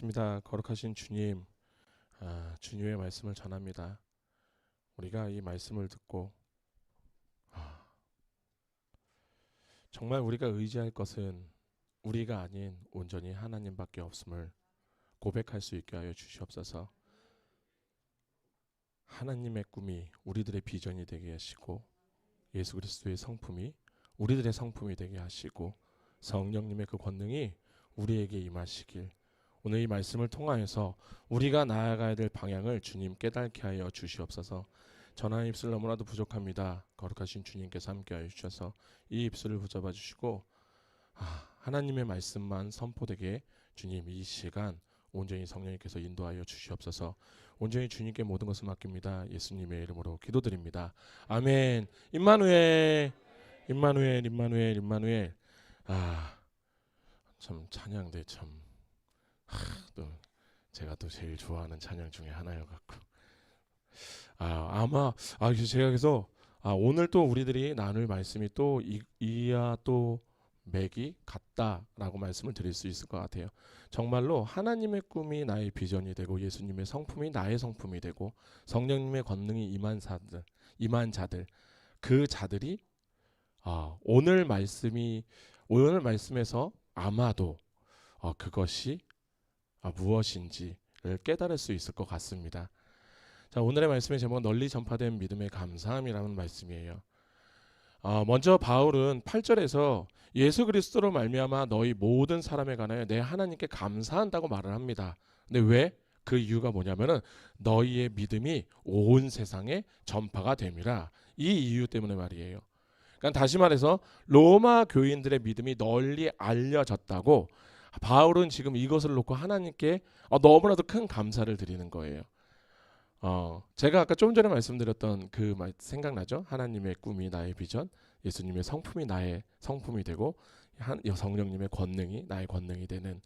기도하겠습니다. 거룩하신 주님, 주님의 말씀을 전합니다. 우리가 이 말씀을 듣고 정말 우리가 의지할 것은 우리가 아닌 온전히 하나님밖에 없음을 고백할 수 있게 하여 주시옵소서. 하나님의 꿈이 우리들의 비전이 되게 하시고, 예수 그리스도의 성품이 우리들의 성품이 되게 하시고, 성령님의 그 권능이 우리에게 임하시길, 오늘 이 말씀을 통하여서 우리가 나아가야 될 방향을 주님 깨닫게 하여 주시옵소서. 전하는 입술 너무나도 부족합니다. 거룩하신 주님께서 함께하여 주셔서 이 입술을 붙잡아 주시고, 하나님의 말씀만 선포되게 주님 이 시간 온전히 성령님께서 인도하여 주시옵소서. 온전히 주님께 모든 것을 맡깁니다. 예수님의 이름으로 기도드립니다. 아멘. 임마누엘, 임마누엘, 임마누엘, 임마누엘. 참 찬양대 참 또 제가 또 제일 좋아하는 찬양 중에 하나여 갖고 아마 제가 그래서 오늘 또 우리들이 나눌 말씀이 또 이야 또 맥이 같다라고 말씀을 드릴 수 있을 것 같아요. 정말로 하나님의 꿈이 나의 비전이 되고, 예수님의 성품이 나의 성품이 되고, 성령님의 권능이 임한 자들, 그 자들이 오늘 말씀에서 아마도 그것이 무엇인지를 깨달을 수 있을 것 같습니다. 자, 오늘의 말씀의 제목은 널리 전파된 믿음의 감사함이라는 말씀이에요. 먼저 바울은 8절에서 예수 그리스도로 말미암아 너희 모든 사람에 관하여 내 하나님께 감사한다고 말을 합니다. 근데 왜? 그 이유가 뭐냐면은 너희의 믿음이 온 세상에 전파가 됨이라, 이 이유 때문에 말이에요. 그러니까 다시 말해서 로마 교인들의 믿음이 널리 알려졌다고 바울은 지금 이것을 놓고 하나님께 너무나도 큰 감사를 드리는 거예요. 제가 아까 좀 전에 말씀드렸던 그 말 생각나죠? 하나님의 꿈이 나의 비전, 예수님의 성품이 나의 성품이 되고, 성령님의 권능이 나의 권능이 되는.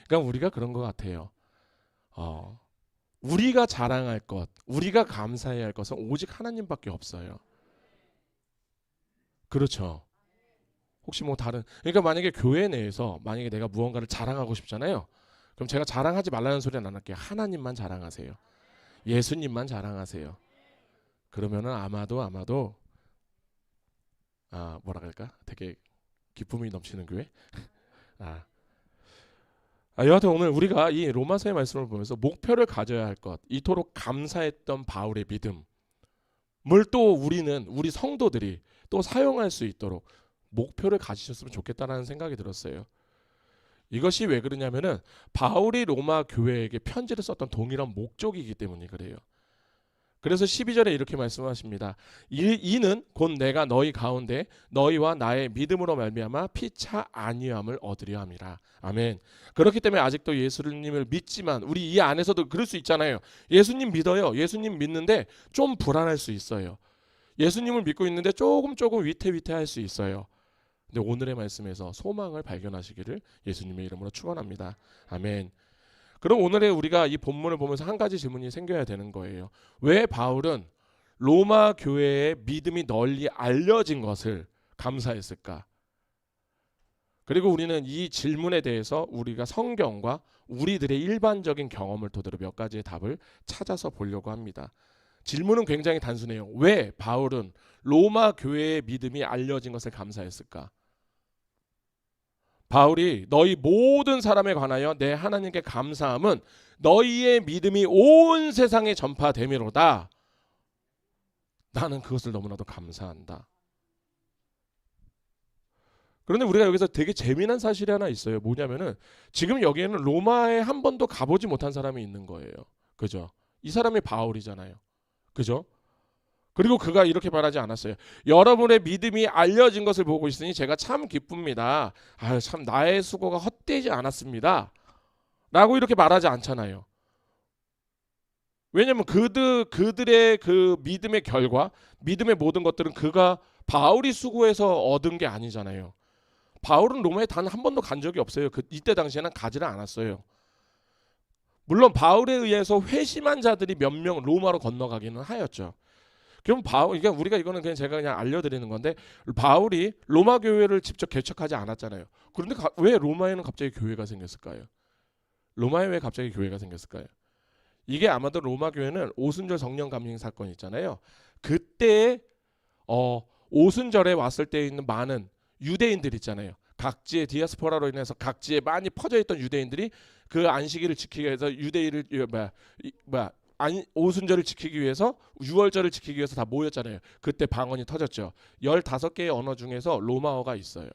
그러니까 우리가 그런 것 같아요. 우리가 자랑할 것, 우리가 감사해야 할 것은 오직 하나님밖에 없어요. 그렇죠. 혹시 뭐 다른, 그러니까 만약에 교회 내에서 만약에 내가 무언가를 자랑하고 싶잖아요. 그럼 제가 자랑하지 말라는 소리는 안 할게요. 하나님만 자랑하세요. 예수님만 자랑하세요. 그러면은 아마도 뭐라 그럴까? 되게 기쁨이 넘치는 교회. 여하튼 오늘 우리가 이 로마서의 말씀을 보면서 목표를 가져야 할 것, 이토록 감사했던 바울의 믿음을 또 우리 성도들이 또 사용할 수 있도록 목표를 가지셨으면 좋겠다라는 생각이 들었어요. 이것이 왜 그러냐면은 바울이 로마 교회에게 편지를 썼던 동일한 목적이기 때문에 그래요. 그래서 12절에 이렇게 말씀하십니다. 이는 곧 내가 너희 가운데 너희와 나의 믿음으로 말미암아 피차 안위함을 얻으려 함이라. 아멘. 그렇기 때문에 아직도 예수님을 믿지만 우리 이 안에서도 그럴 수 있잖아요. 예수님 믿어요. 예수님 믿는데 좀 불안할 수 있어요. 예수님을 믿고 있는데 조금 위태위태할 수 있어요. 근데 오늘의 말씀에서 소망을 발견하시기를 예수님의 이름으로 축원합니다. 아멘. 그럼 오늘의 우리가 이 본문을 보면서 한 가지 질문이 생겨야 되는 거예요. 왜 바울은 로마 교회의 믿음이 널리 알려진 것을 감사했을까? 그리고 우리는 이 질문에 대해서 우리가 성경과 우리들의 일반적인 경험을 토대로 몇 가지의 답을 찾아서 보려고 합니다. 질문은 굉장히 단순해요. 왜 바울은 로마 교회의 믿음이 알려진 것을 감사했을까? 바울이 너희 모든 사람에 관하여 내 하나님께 감사함은 너희의 믿음이 온 세상에 전파됨이로다. 나는 그것을 너무나도 감사한다. 그런데 우리가 여기서 되게 재미난 사실이 하나 있어요. 뭐냐면은 지금 여기에는 로마에 한 번도 가보지 못한 사람이 있는 거예요. 그죠? 이 사람이 바울이잖아요. 그죠? 그리고 그가 이렇게 말하지 않았어요. 여러분의 믿음이 알려진 것을 보고 있으니 제가 참 기쁩니다. 참 나의 수고가 헛되지 않았습니다. 라고 이렇게 말하지 않잖아요. 왜냐하면 그들의 그 믿음의 결과, 믿음의 모든 것들은 바울이 수고해서 얻은 게 아니잖아요. 바울은 로마에 단 한 번도 간 적이 없어요. 이때 당시에는 가지를 않았어요. 물론 바울에 의해서 회심한 자들이 몇 명 로마로 건너가기는 하였죠. 그럼 그러니까 우리가 이거는 제가 그냥 알려드리는 건데, 바울이 로마 교회를 직접 개척하지 않았잖아요. 그런데 왜 로마에는 갑자기 교회가 생겼을까요? 로마에 왜 갑자기 교회가 생겼을까요? 이게 아마도 로마 교회는 오순절 성령 감림 사건 있잖아요. 그때 오순절에 왔을 때 있는 많은 유대인들 있잖아요. 각지의 디아스포라로 인해서 각지에 많이 퍼져 있던 유대인들이 그 안식일을 지키기 위해서 유대인을 오순절을 지키기 위해서 유월절을 지키기 위해서 다 모였잖아요. 그때 방언이 터졌죠. 15개의 언어 중에서 로마어가 있어요.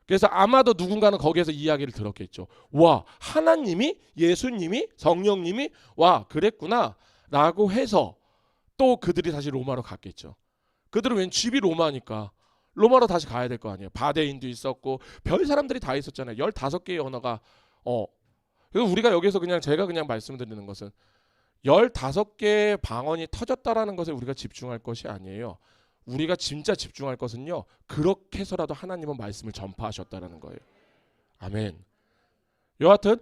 그래서 아마도 누군가는 거기에서 이야기를 들었겠죠. 와, 하나님이, 예수님이, 성령님이 와 그랬구나 라고 해서 또 그들이 다시 로마로 갔겠죠. 그들은 왠 집이 로마니까 로마로 다시 가야 될 거 아니에요. 바데인도 있었고 별 사람들이 다 있었잖아요. 15개의 언어가 그래서 우리가 여기서 제가 그냥 말씀드리는 것은 15개의 방언이 터졌다라는 것에 우리가 집중할 것이 아니에요. 우리가 진짜 집중할 것은요. 그렇게 해서라도 하나님은 말씀을 전파하셨다라는 거예요. 아멘. 여하튼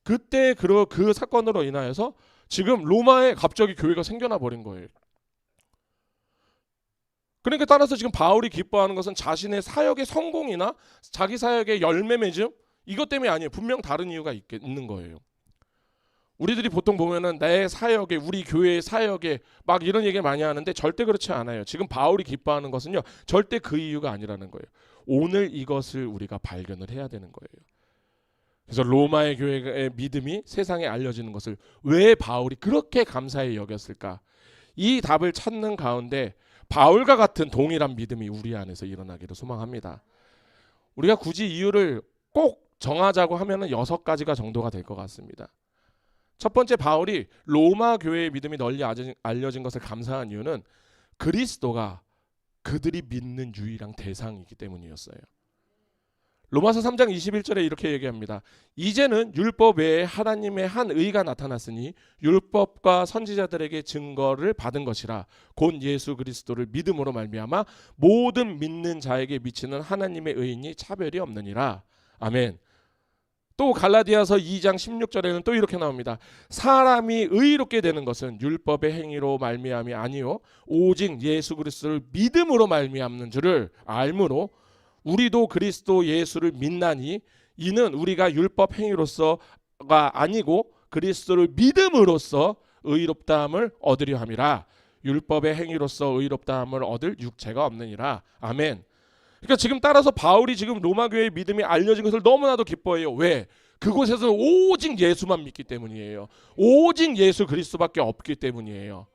그때 그 사건으로 인하여서 지금 로마에 갑자기 교회가 생겨나 버린 거예요. 그러니까 따라서 지금 바울이 기뻐하는 것은 자신의 사역의 성공이나 자기 사역의 열매 맺음 이것 때문에 아니에요. 분명 다른 이유가 있는 거예요. 우리들이 보통 보면은 내 사역에 우리 교회의 사역에 막 이런 얘기를 많이 하는데 절대 그렇지 않아요. 지금 바울이 기뻐하는 것은요. 절대 그 이유가 아니라는 거예요. 오늘 이것을 우리가 발견을 해야 되는 거예요. 그래서 로마의 교회의 믿음이 세상에 알려지는 것을 왜 바울이 그렇게 감사히 여겼을까? 이 답을 찾는 가운데 바울과 같은 동일한 믿음이 우리 안에서 일어나기를 소망합니다. 우리가 굳이 이유를 꼭 정하자고 하면은 6가지가 정도가 될 것 같습니다. 첫 번째, 바울이 로마 교회의 믿음이 널리 알려진 것을 감사한 이유는 그리스도가 그들이 믿는 유일한 대상이기 때문이었어요. 로마서 3장 21절에 이렇게 얘기합니다. 이제는 율법 외에 하나님의 한 의가 나타났으니 율법과 선지자들에게 증거를 받은 것이라 곧 예수 그리스도를 믿음으로 말미암아 모든 믿는 자에게 미치는 하나님의 의인이 차별이 없느니라. 아멘. 또 갈라디아서 2장 16절에는 또 이렇게 나옵니다. 사람이 의롭게 되는 것은 율법의 행위로 말미암이 아니요 오직 예수 그리스도를 믿음으로 말미암는 줄을 알므로 우리도 그리스도 예수를 믿나니 이는 우리가 율법 행위로서가 아니고 그리스도를 믿음으로써 의롭다함을 얻으려 함이라. 율법의 행위로서 의롭다함을 얻을 육체가 없느니라. 아멘. 그러니까 지금 따라서 바울이 지금 로마 교회의 믿음이 알려진 것을 너무나도 기뻐해요. 왜? 그곳에서 오직 예수만 믿기 때문이에요. 오직 예수 그리스도밖에 없기 때문이에요.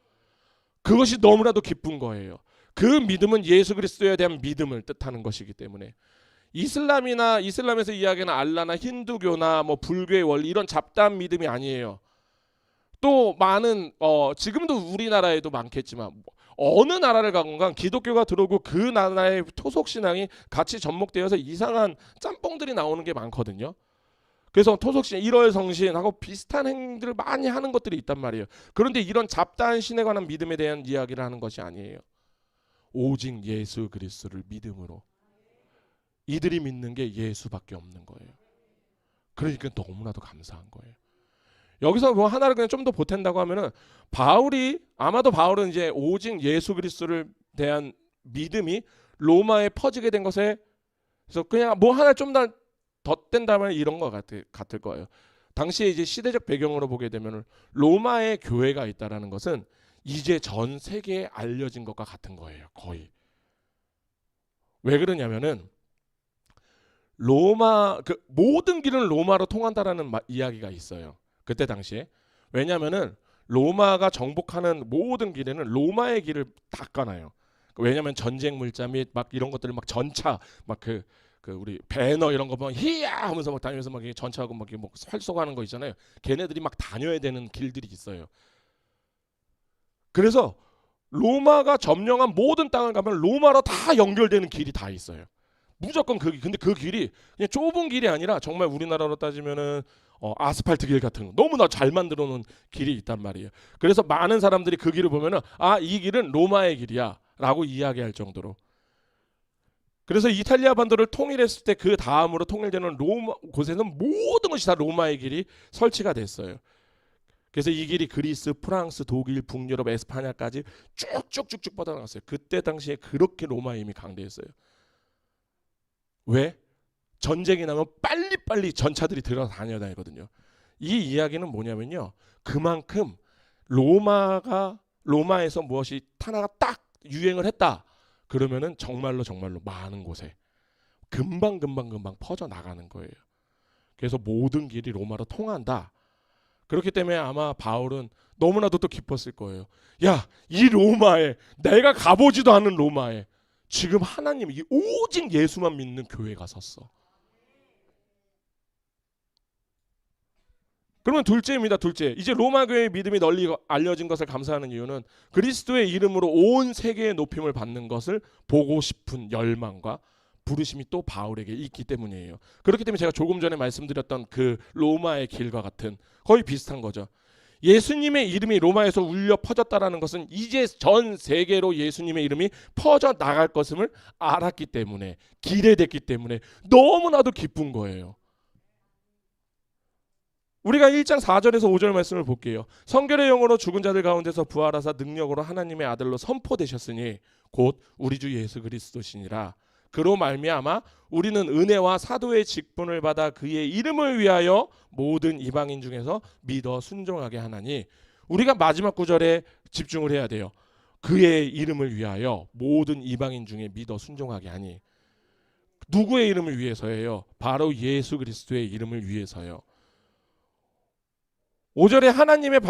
그것이 너무나도 기쁜 거예요. 그 믿음은 예수 그리스도에 대한 믿음을 뜻하는 것이기 때문에 이슬람에서 이야기하는 알라나 힌두교나 불교의 원리 이런 잡다한 믿음이 아니에요. 또 많은 지금도 우리나라에도 많겠지만 어느 나라를 가건 기독교가 들어오고 그 나라의 토속 신앙이 같이 접목되어서 이상한 짬뽕들이 나오는 게 많거든요. 그래서 토속신, 일월성신하고 비슷한 행위들을 많이 하는 것들이 있단 말이에요. 그런데 이런 잡다한 신에 관한 믿음에 대한 이야기를 하는 것이 아니에요. 오직 예수 그리스도를 믿음으로 이들이 믿는 게 예수밖에 없는 거예요. 그러니까 너무나도 감사한 거예요. 여기서 하나를 그냥 좀 더 보탠다고 하면은 아마도 바울은 이제 오직 예수 그리스도를 대한 믿음이 로마에 퍼지게 된 것에 그래서 그냥 하나 좀 더 덧댄다면 이런 것 같을 거예요. 당시에 이제 시대적 배경으로 보게 되면 로마의 교회가 있다라는 것은 이제 전 세계에 알려진 것과 같은 거예요. 거의. 왜 그러냐면은 모든 길은 로마로 통한다라는 이야기가 있어요. 그때 당시에. 왜냐면은 로마가 정복하는 모든 길에는 로마의 길을 닦아놔요. 왜냐면 전쟁 물자 및 이런 것들을 전차 우리 배너 이런 거 보면 히야 하면서 다니면서 전차하고 활쏘가는 거 있잖아요. 걔네들이 다녀야 되는 길들이 있어요. 그래서 로마가 점령한 모든 땅을 가면 로마로 다 연결되는 길이 다 있어요. 무조건 근데 그 길이 그냥 좁은 길이 아니라 정말 우리나라로 따지면은 아스팔트 길 같은 거 너무나 잘 만들어 놓은 길이 있단 말이에요. 그래서 많은 사람들이 그 길을 보면은 이 길은 로마의 길이야 라고 이야기할 정도로. 그래서 이탈리아 반도를 통일했을 때 그 다음으로 통일되는 로마 곳에는 모든 것이 다 로마의 길이 설치가 됐어요. 그래서 이 길이 그리스, 프랑스, 독일, 북유럽, 에스파냐까지 쭉쭉쭉쭉 뻗어나갔어요. 그때 당시에 그렇게 로마의 힘이 강대했어요. 왜? 전쟁이 나면 빨리빨리 전차들이 들어다녀야 되거든요. 이 이야기는 뭐냐면요. 그만큼 로마에서 무엇이 하나가 딱 유행을 했다. 그러면은 정말로 많은 곳에 금방 퍼져 나가는 거예요. 그래서 모든 길이 로마로 통한다. 그렇기 때문에 아마 바울은 너무나도 또 기뻤을 거예요. 야, 이 로마에, 내가 가보지도 않은 로마에 지금 하나님, 이 오직 예수만 믿는 교회가 섰어. 그러면 둘째입니다. 둘째. 이제 로마 교회의 믿음이 널리 알려진 것을 감사하는 이유는 그리스도의 이름으로 온 세계의 높임을 받는 것을 보고 싶은 열망과 부르심이 또 바울에게 있기 때문이에요. 그렇기 때문에 제가 조금 전에 말씀드렸던 그 로마의 길과 같은 거의 비슷한 거죠. 예수님의 이름이 로마에서 울려 퍼졌다라는 것은 이제 전 세계로 예수님의 이름이 퍼져 나갈 것임을 알았기 때문에, 기대됐기 때문에 너무나도 기쁜 거예요. 우리가 1장 4절에서 5절 말씀을 볼게요. 성결의 영으로 죽은 자들 가운데서 부활하사 능력으로 하나님의 아들로 선포되셨으니 곧 우리 주 예수 그리스도시니라. 그로 말미암아 우리는 은혜와 사도의 직분을 받아 그의 이름을 위하여 모든 이방인 중에서 믿어 순종하게 하나니, 우리가 마지막 구절에 집중을 해야 돼요. 그의 이름을 위하여 모든 이방인 중에 믿어 순종하게 하니, 누구의 이름을 위해서예요? 바로 예수 그리스도의 이름을 위해서요. 5절에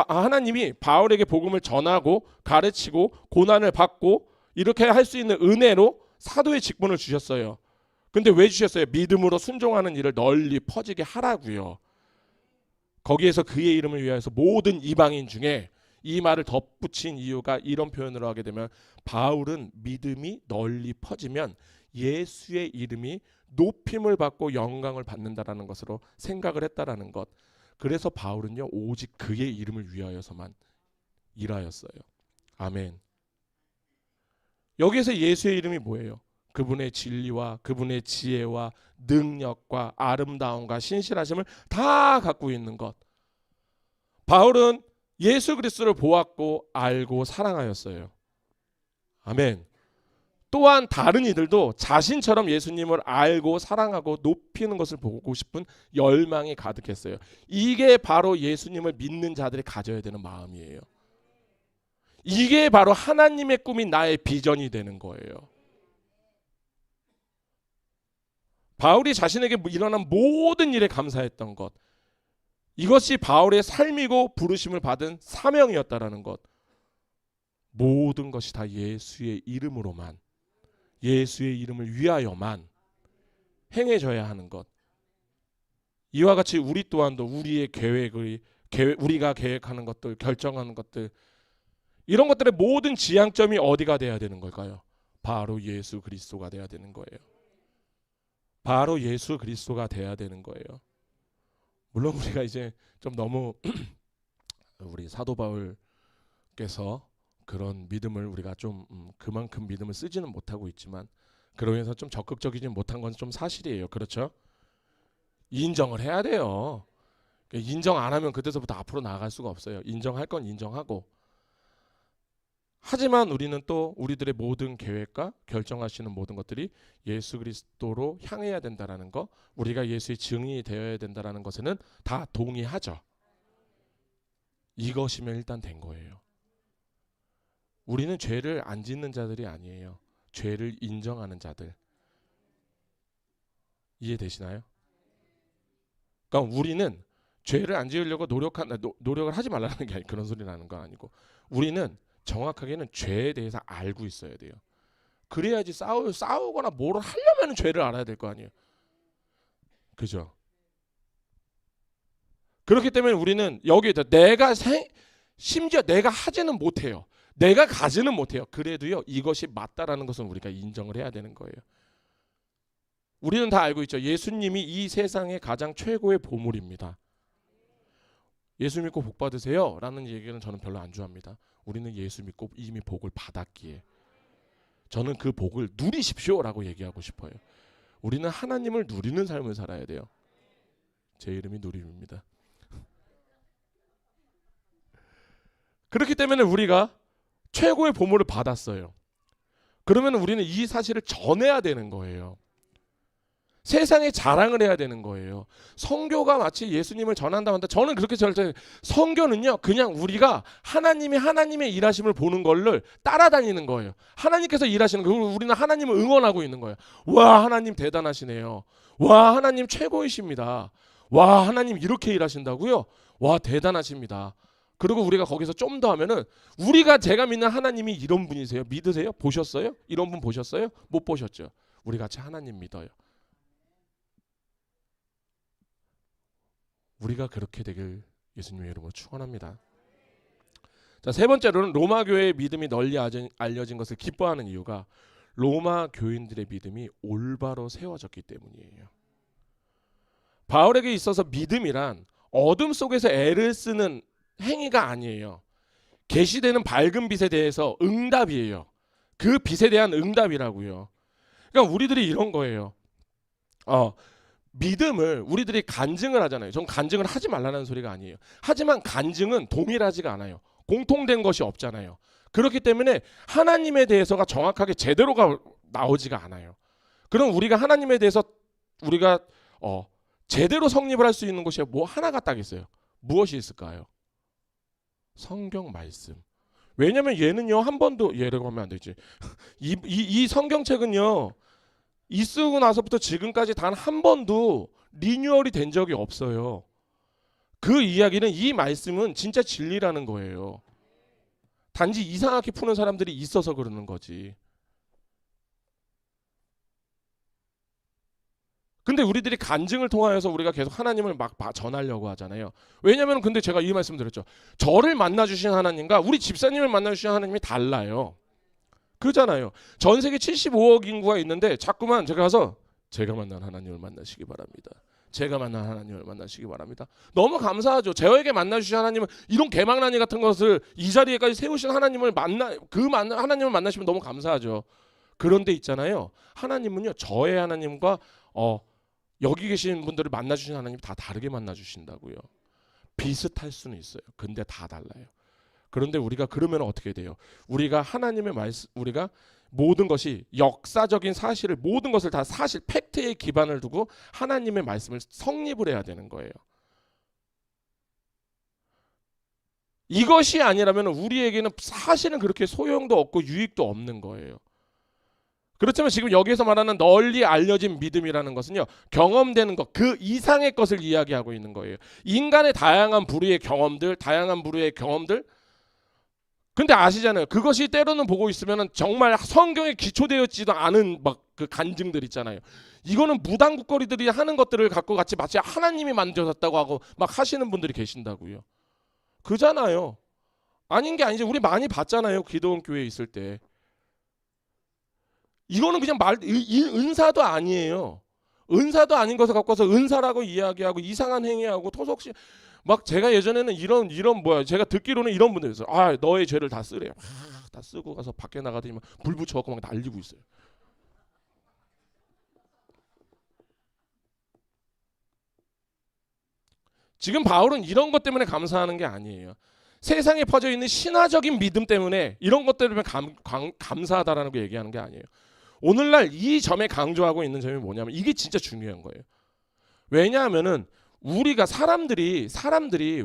하나님이 바울에게 복음을 전하고 가르치고 고난을 받고 이렇게 할 수 있는 은혜로 사도의 직분을 주셨어요. 근데 왜 주셨어요? 믿음으로 순종하는 일을 널리 퍼지게 하라고요. 거기에서 그의 이름을 위하여서 모든 이방인 중에, 이 말을 덧붙인 이유가 이런 표현으로 하게 되면, 바울은 믿음이 널리 퍼지면 예수의 이름이 높임을 받고 영광을 받는다라는 것으로 생각을 했다라는 것. 그래서 바울은요, 오직 그의 이름을 위하여서만 일하였어요. 아멘. 여기에서 예수의 이름이 뭐예요? 그분의 진리와 그분의 지혜와 능력과 아름다움과 신실하심을 다 갖고 있는 것. 바울은 예수 그리스도를 보았고 알고 사랑하였어요. 아멘. 또한 다른 이들도 자신처럼 예수님을 알고 사랑하고 높이는 것을 보고 싶은 열망이 가득했어요. 이게 바로 예수님을 믿는 자들이 가져야 되는 마음이에요. 이게 바로 하나님의 꿈이 나의 비전이 되는 거예요. 바울이 자신에게 일어난 모든 일에 감사했던 것, 이것이 바울의 삶이고 부르심을 받은 사명이었다라는 것. 모든 것이 다 예수의 이름으로만, 예수의 이름을 위하여만 행해져야 하는 것. 이와 같이 우리 또한도 우리의 우리가 계획하는 것들, 결정하는 것들, 이런 것들의 모든 지향점이 어디가 돼야 되는 걸까요? 바로 예수 그리스도가 돼야 되는 거예요. 바로 예수 그리스도가 돼야 되는 거예요. 물론 우리가 이제 좀 너무 우리 사도 바울께서 그런 믿음을 우리가 좀 그만큼 믿음을 쓰지는 못하고 있지만, 그러고 해서 좀 적극적이지 못한 건 좀 사실이에요. 그렇죠? 인정을 해야 돼요. 인정 안 하면 그때서부터 앞으로 나아갈 수가 없어요. 인정할 건 인정하고. 하지만 우리는 또 우리들의 모든 계획과 결정하시는 모든 것들이 예수 그리스도로 향해야 된다라는 거, 우리가 예수의 증인이 되어야 된다라는 것에는 다 동의하죠. 이것이면 일단 된 거예요. 우리는 죄를 안 짓는 자들이 아니에요. 죄를 인정하는 자들. 이해되시나요? 그러니까 우리는 죄를 안 지으려고 노력을 하지 말라는 게 아니고, 그런 소리 나는 건 아니고, 우리는 정확하게는 죄에 대해서 알고 있어야 돼요. 그래야지 싸우거나 뭐를 하려면 죄를 알아야 될 거 아니에요. 그죠? 그렇기 때문에 우리는 여기에다 심지어 내가 하지는 못해요. 내가 가지는 못해요. 그래도요, 이것이 맞다라는 것은 우리가 인정을 해야 되는 거예요. 우리는 다 알고 있죠. 예수님이 이 세상의 가장 최고의 보물입니다. 예수 믿고 복 받으세요 라는 얘기는 저는 별로 안 좋아합니다. 우리는 예수 믿고 이미 복을 받았기에 저는 그 복을 누리십시오 라고 얘기하고 싶어요. 우리는 하나님을 누리는 삶을 살아야 돼요. 제 이름이 누림입니다. 그렇기 때문에 우리가 최고의 보물을 받았어요. 그러면 우리는 이 사실을 전해야 되는 거예요. 세상에 자랑을 해야 되는 거예요. 성교가 마치 예수님을 전한다 한다. 저는 그렇게 절대 성교는요. 그냥 우리가 하나님의 일하심을 보는 거를 따라다니는 거예요. 하나님께서 일하시는 거 우리는 하나님을 응원하고 있는 거예요. 와 하나님 대단하시네요. 와 하나님 최고이십니다. 와 하나님 이렇게 일하신다고요? 와 대단하십니다. 그리고 우리가 거기서 좀 더 하면은 제가 믿는 하나님이 이런 분이세요. 믿으세요? 보셨어요? 이런 분 보셨어요? 못 보셨죠? 우리 같이 하나님 믿어요. 우리가 그렇게 되길 예수님의 이름으로 축원합니다. 자, 세 번째로는 로마 교회의 믿음이 널리 알려진 것을 기뻐하는 이유가 로마 교인들의 믿음이 올바로 세워졌기 때문이에요. 바울에게 있어서 믿음이란 어둠 속에서 애를 쓰는 행위가 아니에요. 계시되는 밝은 빛에 대해서 응답이에요. 그 빛에 대한 응답이라고요. 그러니까 우리들이 이런 거예요. 믿음을 우리들이 간증을 하잖아요. 전 간증을 하지 말라는 소리가 아니에요. 하지만 간증은 동일하지가 않아요. 공통된 것이 없잖아요. 그렇기 때문에 하나님에 대해서가 정확하게 제대로가 나오지가 않아요. 그럼 우리가 하나님에 대해서 우리가 제대로 성립을 할 수 있는 것이 뭐 하나가 딱 있어요. 무엇이 있을까요? 성경 말씀. 왜냐면 얘는요 한 번도 얘라고 하면 안 되지. 이 성경책은요 이 쓰고 나서부터 지금까지 단 한 번도 리뉴얼이 된 적이 없어요. 그 이야기는 이 말씀은 진짜 진리라는 거예요. 단지 이상하게 푸는 사람들이 있어서 그러는 거지. 근데 우리들이 간증을 통하여서 우리가 계속 하나님을 막 전하려고 하잖아요. 왜냐면 근데 제가 이 말씀 드렸죠. 저를 만나주신 하나님과 우리 집사님을 만나주신 하나님이 달라요. 그잖아요. 전 세계 75억 인구가 있는데 자꾸만 제가 가서 제가 만난 하나님을 만나시기 바랍니다. 제가 만난 하나님을 만나시기 바랍니다. 너무 감사하죠. 저에게 만나주신 하나님은 이런 개망나니 같은 것을 이 자리에까지 세우신 하나님을 하나님을 만나시면 너무 감사하죠. 그런데 있잖아요. 하나님은요. 저의 하나님과 여기 계신 분들을 만나주신 하나님 다 다르게 만나주신다고요. 비슷할 수는 있어요. 근데 다 달라요. 그런데 우리가 그러면 어떻게 돼요? 우리가 하나님의 말씀, 우리가 모든 것이 역사적인 사실을 모든 것을 다 사실 팩트에 기반을 두고 하나님의 말씀을 성립을 해야 되는 거예요. 이것이 아니라면 우리에게는 사실은 그렇게 소용도 없고 유익도 없는 거예요. 그렇지만 지금 여기에서 말하는 널리 알려진 믿음이라는 것은요. 경험되는 것, 그 이상의 것을 이야기하고 있는 거예요. 인간의 다양한 부류의 경험들. 근데 아시잖아요. 그것이 때로는 보고 있으면 정말 성경에 기초되었지도 않은 막 그 간증들 있잖아요. 이거는 무당국거리들이 하는 것들을 갖고 같이 마치 하나님이 만드셨다고 하고 막 하시는 분들이 계신다고요. 그잖아요. 아닌 게 아니지. 우리 많이 봤잖아요. 기도원 교회에 있을 때. 이거는 그냥 은사도 아니에요. 은사도 아닌 것을 갖고서 은사라고 이야기하고 이상한 행위하고 토속시 막 제가 예전에는 이런 뭐야 제가 듣기로는 이런 분들 있어요. 너의 죄를 다 쓰래요. 다 쓰고 가서 밖에 나가더니 막 불 붙여갖고 막 날리고 있어요. 지금 바울은 이런 것 때문에 감사하는 게 아니에요. 세상에 퍼져 있는 신화적인 믿음 때문에 이런 것 때문에 감사하다라는 거 얘기하는 게 아니에요. 오늘날 이 점에 강조하고 있는 점이 뭐냐면 이게 진짜 중요한 거예요. 왜냐하면은 우리가 사람들이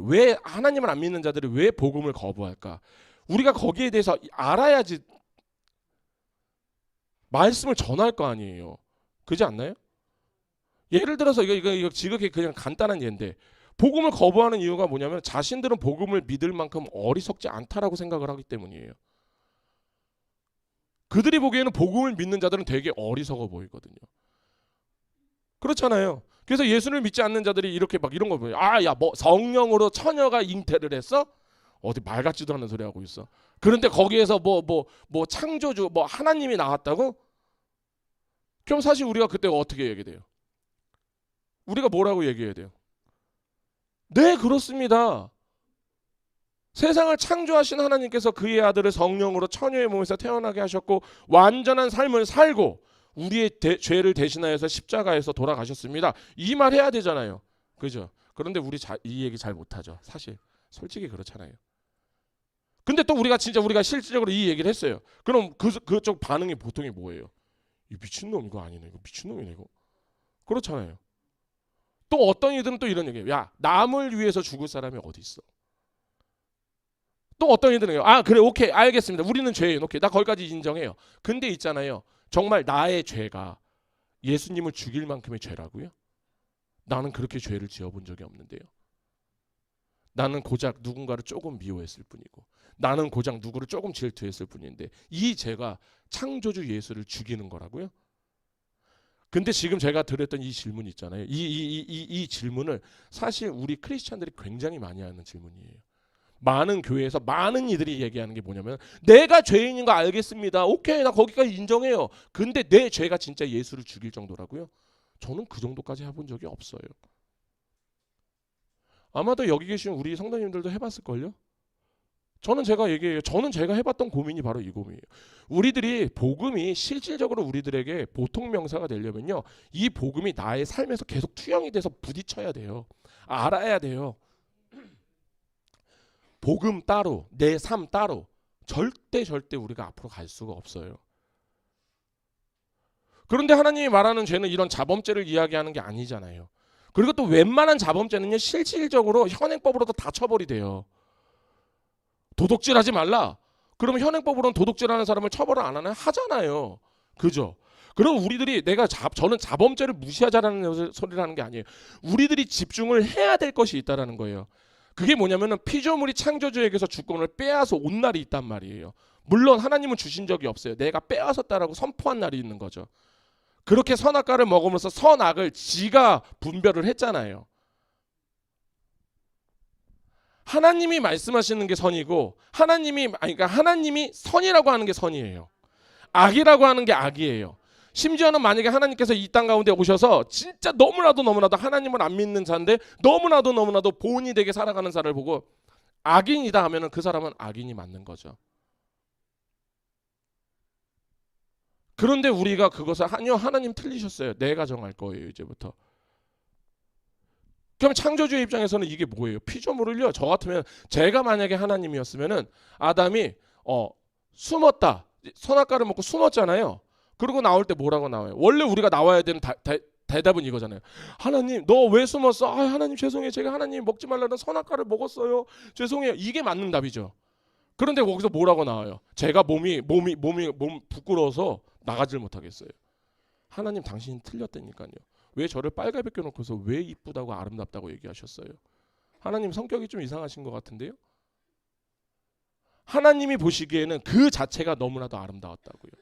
왜 하나님을 안 믿는 자들이 왜 복음을 거부할까? 우리가 거기에 대해서 알아야지 말씀을 전할 거 아니에요. 그렇지 않나요? 예를 들어서 이거 지극히 그냥 간단한 예인데 복음을 거부하는 이유가 뭐냐면 자신들은 복음을 믿을 만큼 어리석지 않다라고 생각을 하기 때문이에요. 그들이 보기에는 복음을 믿는 자들은 되게 어리석어 보이거든요. 그렇잖아요. 그래서 예수를 믿지 않는 자들이 이렇게 막 이런 거 보여요. 뭐 성령으로 처녀가 잉태를 했어? 어디 말 같지도 않은 소리 하고 있어. 그런데 거기에서 뭐 창조주 뭐 하나님이 나왔다고? 그럼 사실 우리가 그때 어떻게 얘기해야 돼요? 우리가 뭐라고 얘기해야 돼요? 네, 그렇습니다. 세상을 창조하신 하나님께서 그의 아들을 성령으로 처녀의 몸에서 태어나게 하셨고 완전한 삶을 살고 우리의 죄를 대신하여서 십자가에서 돌아가셨습니다. 이 말 해야 되잖아요. 그죠? 그런데 우리 이 얘기 잘 못하죠. 사실 솔직히 그렇잖아요. 근데 또 우리가 실질적으로 이 얘기를 했어요. 그럼 그쪽 반응이 보통이 뭐예요? 이 미친놈 이거 아니네. 이거 미친놈이네 이거. 그렇잖아요. 또 어떤 이들은 또 이런 얘기예요. 야, 남을 위해서 죽을 사람이 어디 있어? 또 어떤 이들은 아 그래 오케이 알겠습니다. 우리는 죄인 오케이 나 거기까지 인정해요. 근데 있잖아요. 정말 나의 죄가 예수님을 죽일 만큼의 죄라고요? 나는 그렇게 죄를 지어본 적이 없는데요. 나는 고작 누군가를 조금 미워했을 뿐이고 나는 고작 누구를 조금 질투했을 뿐인데 이 죄가 창조주 예수를 죽이는 거라고요? 근데 지금 제가 드렸던 이 질문 있잖아요. 이 질문을 사실 우리 크리스찬들이 굉장히 많이 하는 질문이에요. 많은 교회에서 많은 이들이 얘기하는 게 뭐냐면 내가 죄인인 거 알겠습니다. 오케이 나 거기까지 인정해요. 근데 내 죄가 진짜 예수를 죽일 정도라고요? 저는 그 정도까지 해본 적이 없어요. 아마도 여기 계신 우리 성도님들도 해봤을걸요? 저는 제가 얘기해요. 저는 제가 해봤던 고민이 바로 이 고민이에요. 우리들이 복음이 실질적으로 우리들에게 보통 명사가 되려면요. 이 복음이 나의 삶에서 계속 투영이 돼서 부딪혀야 돼요. 알아야 돼요. 복음 따로 내 삶 따로 절대 우리가 앞으로 갈 수가 없어요. 그런데 하나님이 말하는 죄는 이런 자범죄를 이야기하는 게 아니잖아요. 그리고 또 웬만한 자범죄는요 실질적으로 현행법으로도 다 처벌이 돼요. 도둑질하지 말라. 그러면 현행법으로는 도둑질하는 사람을 처벌을 안 하잖아요. 그죠? 그럼 우리들이 저는 자범죄를 무시하자라는 소리를 하는 게 아니에요. 우리들이 집중을 해야 될 것이 있다라는 거예요. 그게 뭐냐면은 피조물이 창조주에게서 주권을 빼앗아 온 날이 있단 말이에요. 물론 하나님은 주신 적이 없어요. 내가 빼앗았다라고 선포한 날이 있는 거죠. 그렇게 선악과를 먹으면서 선악을 지가 분별을 했잖아요. 하나님이 말씀하시는 게 선이고 그러니까 하나님이 선이라고 하는 게 선이에요. 악이라고 하는 게 악이에요. 심지어는 만약에 하나님께서 이 땅 가운데 오셔서 진짜 너무나도 하나님을 안 믿는 자인데 너무나도 보은이 되게 살아가는 사람을 보고 악인이다 하면은 그 사람은 악인이 맞는 거죠. 그런데 우리가 그것을 아니요 하나님 틀리셨어요. 내가 정할 거예요 이제부터. 그럼 창조주의 입장에서는 이게 뭐예요? 피조물을요. 저 같으면 제가 만약에 하나님이었으면은 아담이 숨었다. 선악과를 먹고 숨었잖아요. 그리고 나올 때 뭐라고 나와요? 원래 우리가 나와야 되는 대답은 이거잖아요. 하나님 너 왜 숨었어? 아 하나님 죄송해요. 제가 하나님 먹지 말라는 선악과를 먹었어요. 죄송해요. 이게 맞는 답이죠. 그런데 거기서 뭐라고 나와요? 제가 몸이 부끄러워서 나가질 못하겠어요. 하나님 당신이 틀렸다니까요. 왜 저를 빨갛게 놓고서 왜 이쁘다고 아름답다고 얘기하셨어요? 하나님 성격이 좀 이상하신 것 같은데요? 하나님이 보시기에는 그 자체가 너무나도 아름다웠다고요.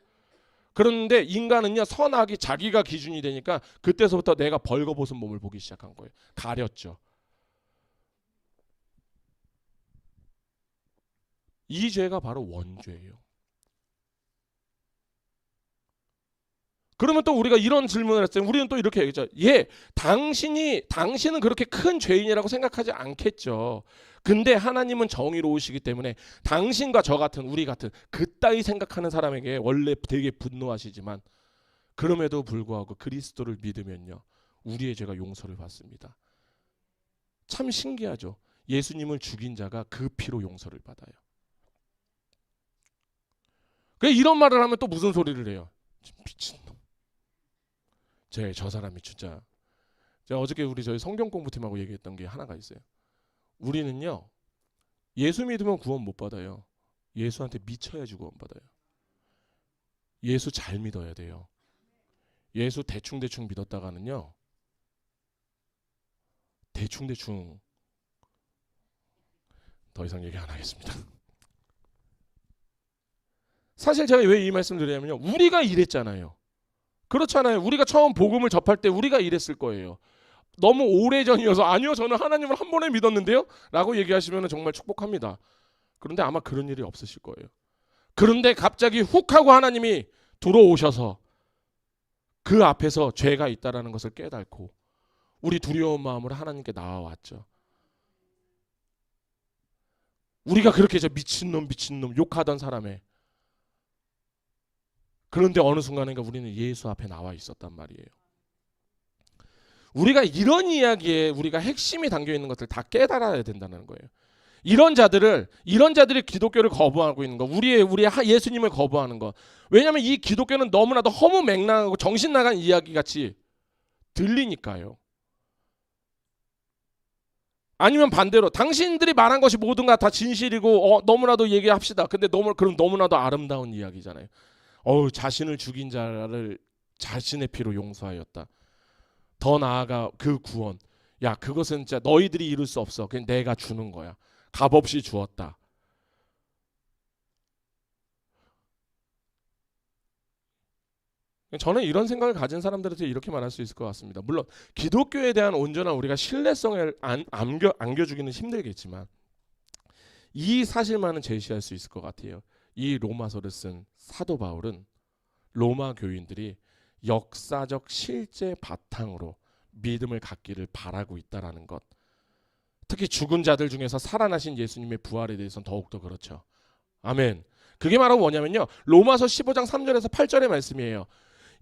그런데 인간은요 선악이 자기가 기준이 되니까 그때서부터 내가 벌거벗은 몸을 보기 시작한 거예요. 가렸죠. 이 죄가 바로 원죄예요. 그러면 또 우리가 이런 질문을 했어요. 우리는 또 이렇게 얘기했죠. 당신은 그렇게 큰 죄인이라고 생각하지 않겠죠. 근데 하나님은 정의로우시기 때문에 당신과 저 같은 우리 같은 그따위 생각하는 사람에게 원래 되게 분노하시지만 그럼에도 불구하고 그리스도를 믿으면요. 우리의 죄가 용서를 받습니다. 참 신기하죠. 예수님을 죽인 자가 그 피로 용서를 받아요. 이런 말을 하면 또 무슨 소리를 해요? 미친놈. 저 사람이 진짜 제가 어저께 저희 성경 공부팀하고 얘기했던 게 하나가 있어요. 우리는요 예수 믿으면 구원 못 받아요. 예수한테 미쳐야지 구원 받아요. 예수 잘 믿어야 돼요. 예수 대충 믿었다가는요 대충 더 이상 얘기 안 하겠습니다. 사실 제가 왜 이 말씀 드리냐면요 우리가 이랬잖아요. 그렇잖아요. 우리가 처음 복음을 접할 때 우리가 이랬을 거예요. 너무 오래전이어서 아니요 저는 하나님을 한 번에 믿었는데요 라고 얘기하시면 정말 축복합니다. 그런데 아마 그런 일이 없으실 거예요. 그런데 갑자기 훅 하고 하나님이 들어오셔서 그 앞에서 죄가 있다라는 것을 깨닫고 우리 두려운 마음으로 하나님께 나와왔죠. 우리가 그렇게 미친놈 욕하던 사람에 그런데 어느 순간인가 우리는 예수 앞에 나와 있었단 말이에요. 우리가 이런 이야기에 우리가 핵심이 담겨 있는 것들 다 깨달아야 된다는 거예요. 이런 자들이 기독교를 거부하고 있는 거, 우리 예수님을 거부하는 거. 왜냐하면 이 기독교는 너무나도 허무맹랑하고 정신 나간 이야기 같이 들리니까요. 아니면 반대로 당신들이 말한 것이 모든가 다 진실이고 너무나도 얘기합시다. 근데 그럼 너무나도 아름다운 이야기잖아요. 자신을 죽인 자를 자신의 피로 용서하였다. 더 나아가 그 구원. 야, 그것은 진짜 너희들이 이룰 수 없어. 그냥 내가 주는 거야. 값없이 주었다. 저는 이런 생각을 가진 사람들한테 이렇게 말할 수 있을 것 같습니다. 물론 기독교에 대한 온전한 우리가 신뢰성을 안겨주기는 힘들겠지만 이 사실만은 제시할 수 있을 것 같아요. 이 로마서를 쓴 사도 바울은 로마 교인들이 역사적 실제 바탕으로 믿음을 갖기를 바라고 있다라는 것. 특히 죽은 자들 중에서 살아나신 예수님의 부활에 대해서는 더욱더 그렇죠. 아멘. 그게 바로 뭐냐면요. 로마서 15장 3절에서 8절의 말씀이에요.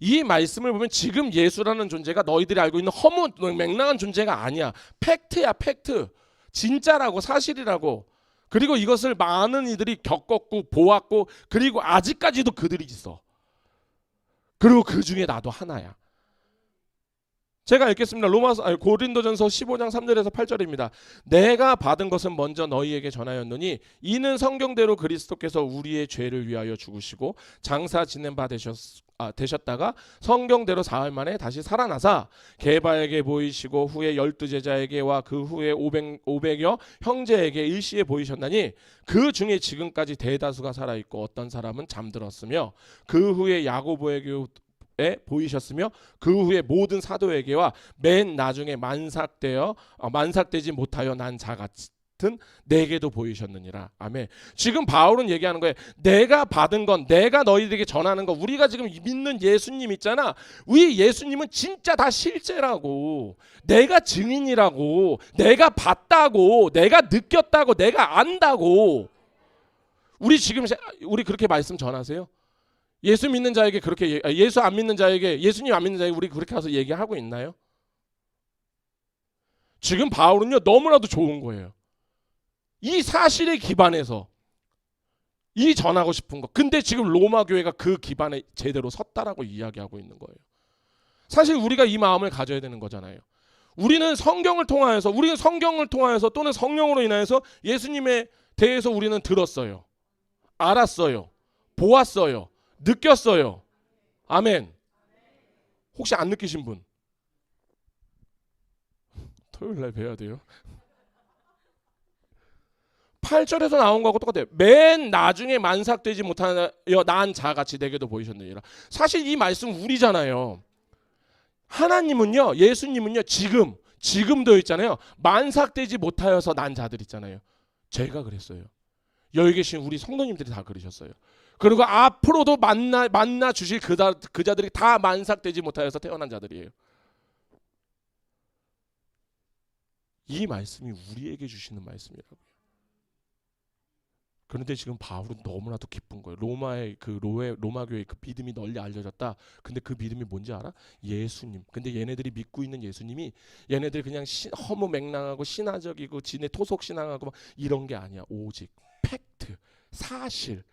이 말씀을 보면 지금 예수라는 존재가 너희들이 알고 있는 허무 맹랑한 존재가 아니야. 팩트야, 팩트. 진짜라고, 사실이라고. 그리고 이것을 많은 이들이 겪었고 보았고 그리고 아직까지도 그들이 있어. 그리고 그 중에 나도 하나야. 제가 읽겠습니다. 고린도전서 15장 3절에서 8절입니다. 내가 받은 것은 먼저 너희에게 전하였노니 이는 성경대로 그리스도께서 우리의 죄를 위하여 죽으시고 장사 지낸 바 되셨다가 성경대로 사흘 만에 다시 살아나사 게바에게 보이시고 후에 12제자에게와 그 후에 500여 형제에게 일시에 보이셨나니 그 중에 지금까지 대다수가 살아있고 어떤 사람은 잠들었으며 그 후에 야고보에게 보이셨으며 그 후에 모든 사도에게와 맨 나중에 만삭되지 못하여 난 자 같은 내게도 보이셨느니라. 아멘. 지금 바울은 얘기하는 거예요. 내가 받은 건, 내가 너희들에게 전하는 거, 우리가 지금 믿는 예수님 있잖아. 우리 예수님은 진짜 다 실제라고, 내가 증인이라고, 내가 봤다고, 내가 느꼈다고, 내가 안다고. 우리 그렇게 말씀 전하세요? 예수 믿는 자에게 그렇게 예수님 안 믿는 자에게 우리 그렇게 가서 얘기하고 있나요? 지금 바울은요 너무나도 좋은 거예요. 이 사실에 기반해서 이 전하고 싶은 거. 근데 지금 로마 교회가 그 기반에 제대로 섰다라고 이야기하고 있는 거예요. 사실 우리가 이 마음을 가져야 되는 거잖아요. 우리는 성경을 통하여서 또는 성령으로 인하여서 예수님에 대해서 우리는 들었어요. 알았어요. 보았어요. 느꼈어요. 아멘. 혹시 안 느끼신 분? 토요일날 뵈야 돼요. 8절에서 나온 거하고 똑같아요. 맨 나중에 만삭되지 못하여 난 자같이 내게도 보이셨느니라. 사실 이 말씀 우리잖아요. 하나님은요, 예수님은요, 지금도 있잖아요. 만삭되지 못하여서 난 자들 있잖아요. 제가 그랬어요. 여기 계신 우리 성도님들이 다 그러셨어요. 그리고 앞으로도 만나 주실 그 자들이 다 만삭되지 못하여서 태어난 자들이에요. 이 말씀이 우리에게 주시는 말씀이라고요. 그런데 지금 바울은 너무나도 기쁜 거예요. 로마 교회 그 믿음이 널리 알려졌다. 근데 그 믿음이 뭔지 알아? 예수님. 근데 얘네들이 믿고 있는 예수님이 얘네들 그냥 허무 맹랑하고 신화적이고 지네 토속 신앙하고 막 이런 게 아니야. 오직 팩트, 사실.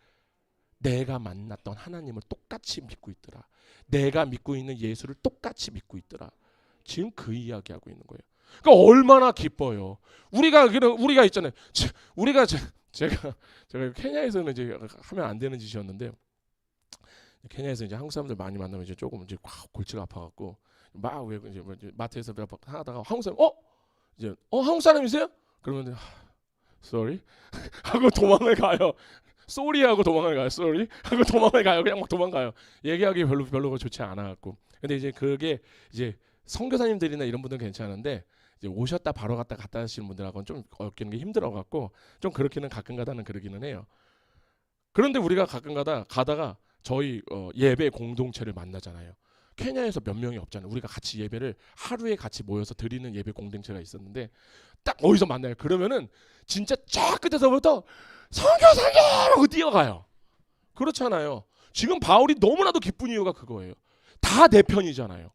내가 만났던 하나님을 똑같이 믿고 있더라. 내가 믿고 있는 예수를 똑같이 믿고 있더라. 지금 그 이야기하고 있는 거예요. 그러니까 얼마나 기뻐요. 우리가 있잖아요. 제가 케냐에서는 이제 하면 안 되는 짓이었는데 케냐에서 이제 한국 사람들 많이 만나면 이제 조금 이제 골치가 아파갖고 막 왜 이제 마트에서 하다가 한국 사람 한국 사람이세요? 그러면 sorry 하고 도망을 가요. 쏘리 하고 도망을 가요. 쏘리 하고 도망을 가요. 그냥 막 도망가요. 얘기하기 별로 좋지 않아갖고. 근데 이제 그게 이제 선교사님들이나 이런 분들은 괜찮은데 이제 오셨다 바로 갔다 하시는 분들하고는 좀 엮이는 게 힘들어갖고 좀 그렇게는 가끔 가다는 그러기는 해요. 그런데 우리가 가끔 가다가 저희 예배 공동체를 만나잖아요. 케냐에서 몇 명이 없잖아요. 우리가 같이 예배를 하루에 같이 모여서 드리는 예배 공동체가 있었는데 딱 어디서 만나요. 그러면은 진짜 저 끝에서부터 선교사님 하고 뛰어가요. 그렇잖아요. 지금 바울이 너무나도 기쁜 이유가 그거예요. 다 내 편이잖아요.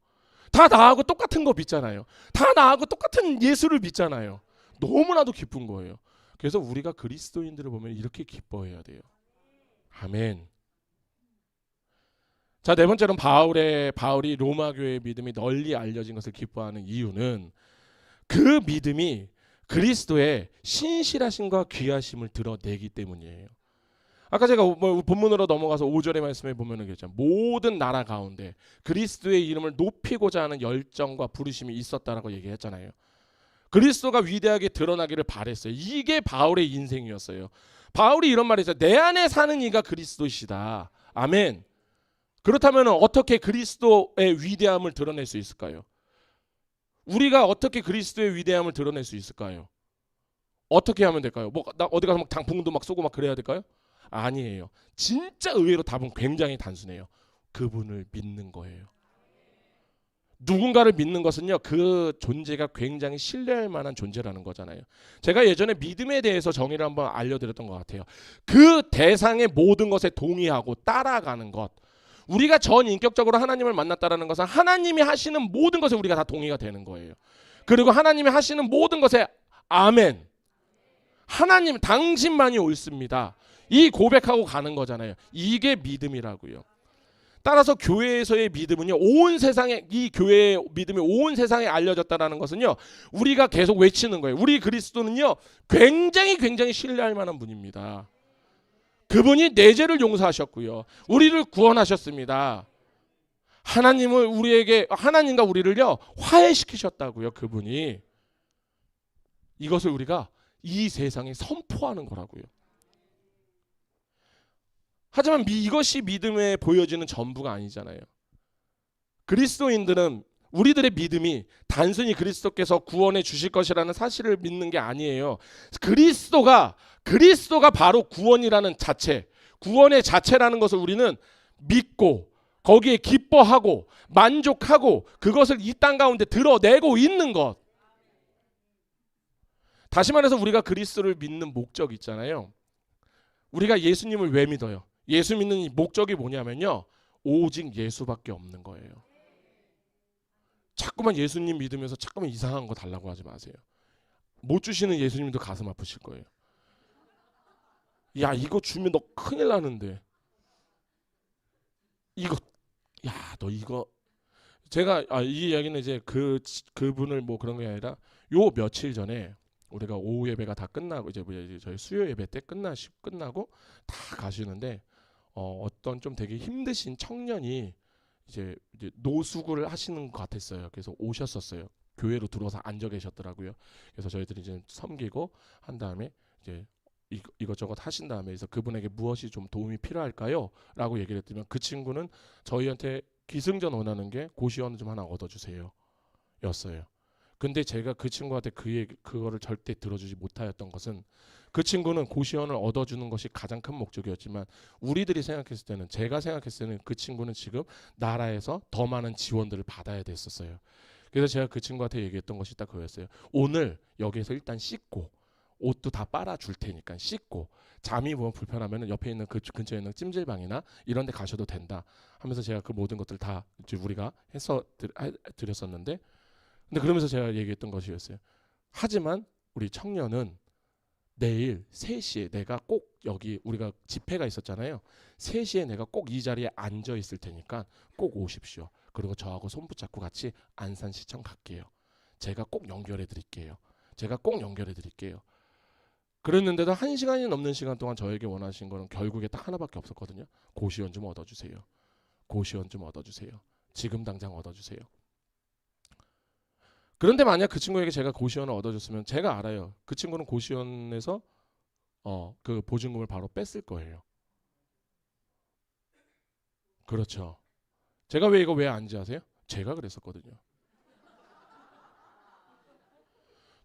다 나하고 똑같은 거 믿잖아요. 다 나하고 똑같은 예수를 믿잖아요. 너무나도 기쁜 거예요. 그래서 우리가 그리스도인들을 보면 이렇게 기뻐해야 돼요. 아멘. 자, 네 번째로는 바울이 로마 교회의 믿음이 널리 알려진 것을 기뻐하는 이유는 그 믿음이 그리스도의 신실하심과 귀하심을 드러내기 때문이에요. 아까 제가 본문으로 넘어가서 5절의 말씀에 보면은 그랬잖아요. 모든 나라 가운데 그리스도의 이름을 높이고자 하는 열정과 부르심이 있었다라고 얘기했잖아요. 그리스도가 위대하게 드러나기를 바랬어요. 이게 바울의 인생이었어요. 바울이 이런 말을 했어요. 내 안에 사는 이가 그리스도시다. 아멘. 그렇다면 어떻게 그리스도의 위대함을 드러낼 수 있을까요? 우리가 어떻게 그리스도의 위대함을 드러낼 수 있을까요? 어떻게 하면 될까요? 나 어디 가서 막 당풍도 막 쏘고 막 그래야 될까요? 아니에요. 진짜 의외로 답은 굉장히 단순해요. 그분을 믿는 거예요. 누군가를 믿는 것은요, 그 존재가 굉장히 신뢰할 만한 존재라는 거잖아요. 제가 예전에 믿음에 대해서 정의를 한번 알려드렸던 것 같아요. 그 대상의 모든 것에 동의하고 따라가는 것. 우리가 전인격적으로 하나님을 만났다라는 것은 하나님이 하시는 모든 것에 우리가 다 동의가 되는 거예요. 그리고 하나님이 하시는 모든 것에 아멘. 하나님 당신만이 옳습니다. 이 고백하고 가는 거잖아요. 이게 믿음이라고요. 따라서 교회에서의 믿음은요, 온 세상에, 이 교회의 믿음이 온 세상에 알려졌다라는 것은요, 우리가 계속 외치는 거예요. 우리 그리스도는요, 굉장히 신뢰할 만한 분입니다. 그분이 내 죄를 용서하셨고요, 우리를 구원하셨습니다. 하나님과 우리를요, 화해시키셨다고요. 그분이. 이것을 우리가 이 세상에 선포하는 거라고요. 하지만 이것이 믿음에 보여지는 전부가 아니잖아요. 그리스도인들은 우리들의 믿음이 단순히 그리스도께서 구원해 주실 것이라는 사실을 믿는 게 아니에요. 그리스도가 바로 구원이라는 자체, 구원의 자체라는 것을 우리는 믿고 거기에 기뻐하고 만족하고 그것을 이 땅 가운데 드러내고 있는 것. 다시 말해서 우리가 그리스도를 믿는 목적 있잖아요. 우리가 예수님을 왜 믿어요? 예수 믿는 이 목적이 뭐냐면요, 오직 예수밖에 없는 거예요. 자꾸만 예수님 믿으면서 자꾸만 이상한 거 달라고 하지 마세요. 못 주시는 예수님도 가슴 아프실 거예요. 야, 이거 주면 너 큰일 나는데. 너 이거. 제가 이 이야기는 이제 그분을 뭐 그런 게 아니라 요 며칠 전에 우리가 오후 예배가 다 끝나고 이제 저희 수요 예배 때 끝나고 다 가시는데 어떤 좀 되게 힘드신 청년이 이제 노숙을 하시는 것 같았어요. 그래서 오셨었어요. 교회로 들어와서 앉아 계셨더라고요. 그래서 저희들이 이제 섬기고 한 다음에 이제 이것저것 하신 다음에 그래서 그분에게 무엇이 좀 도움이 필요할까요? 라고 얘기를 했더니 그 친구는 저희한테 기승전 원하는 게 고시원 좀 하나 얻어주세요 였어요. 근데 제가 그 친구한테 그거를 절대 들어주지 못하였던 것은 그 친구는 고시원을 얻어주는 것이 가장 큰 목적이었지만 우리들이 생각했을 때는, 제가 생각했을 때는 그 친구는 지금 나라에서 더 많은 지원들을 받아야 됐었어요. 그래서 제가 그 친구한테 얘기했던 것이 딱 그거였어요. 오늘 여기에서 일단 씻고 옷도 다 빨아줄 테니까 씻고 잠이 뭐 불편하면 옆에 있는 그 근처에 있는 찜질방이나 이런 데 가셔도 된다 하면서 제가 그 모든 것들 다 이제 우리가 해서 드렸었는데, 근데 그러면서 제가 얘기했던 것이었어요. 하지만 우리 청년은 내일 3시에 내가 꼭 여기 우리가 집회가 있었잖아요. 3시에 내가 꼭 이 자리에 앉아 있을 테니까 꼭 오십시오. 그리고 저하고 손 붙잡고 같이 안산시청 갈게요. 제가 꼭 연결해 드릴게요. 그랬는데도 1시간이 넘는 시간 동안 저에게 원하신 거는 결국에 딱 하나밖에 없었거든요. 고시원 좀 얻어주세요. 지금 당장 얻어주세요. 그런데 만약 그 친구에게 제가 고시원을 얻어줬으면 제가 알아요. 그 친구는 고시원에서 그 보증금을 바로 뺐을 거예요. 그렇죠. 제가 왜 이거 왜 안지 아세요? 제가 그랬었거든요.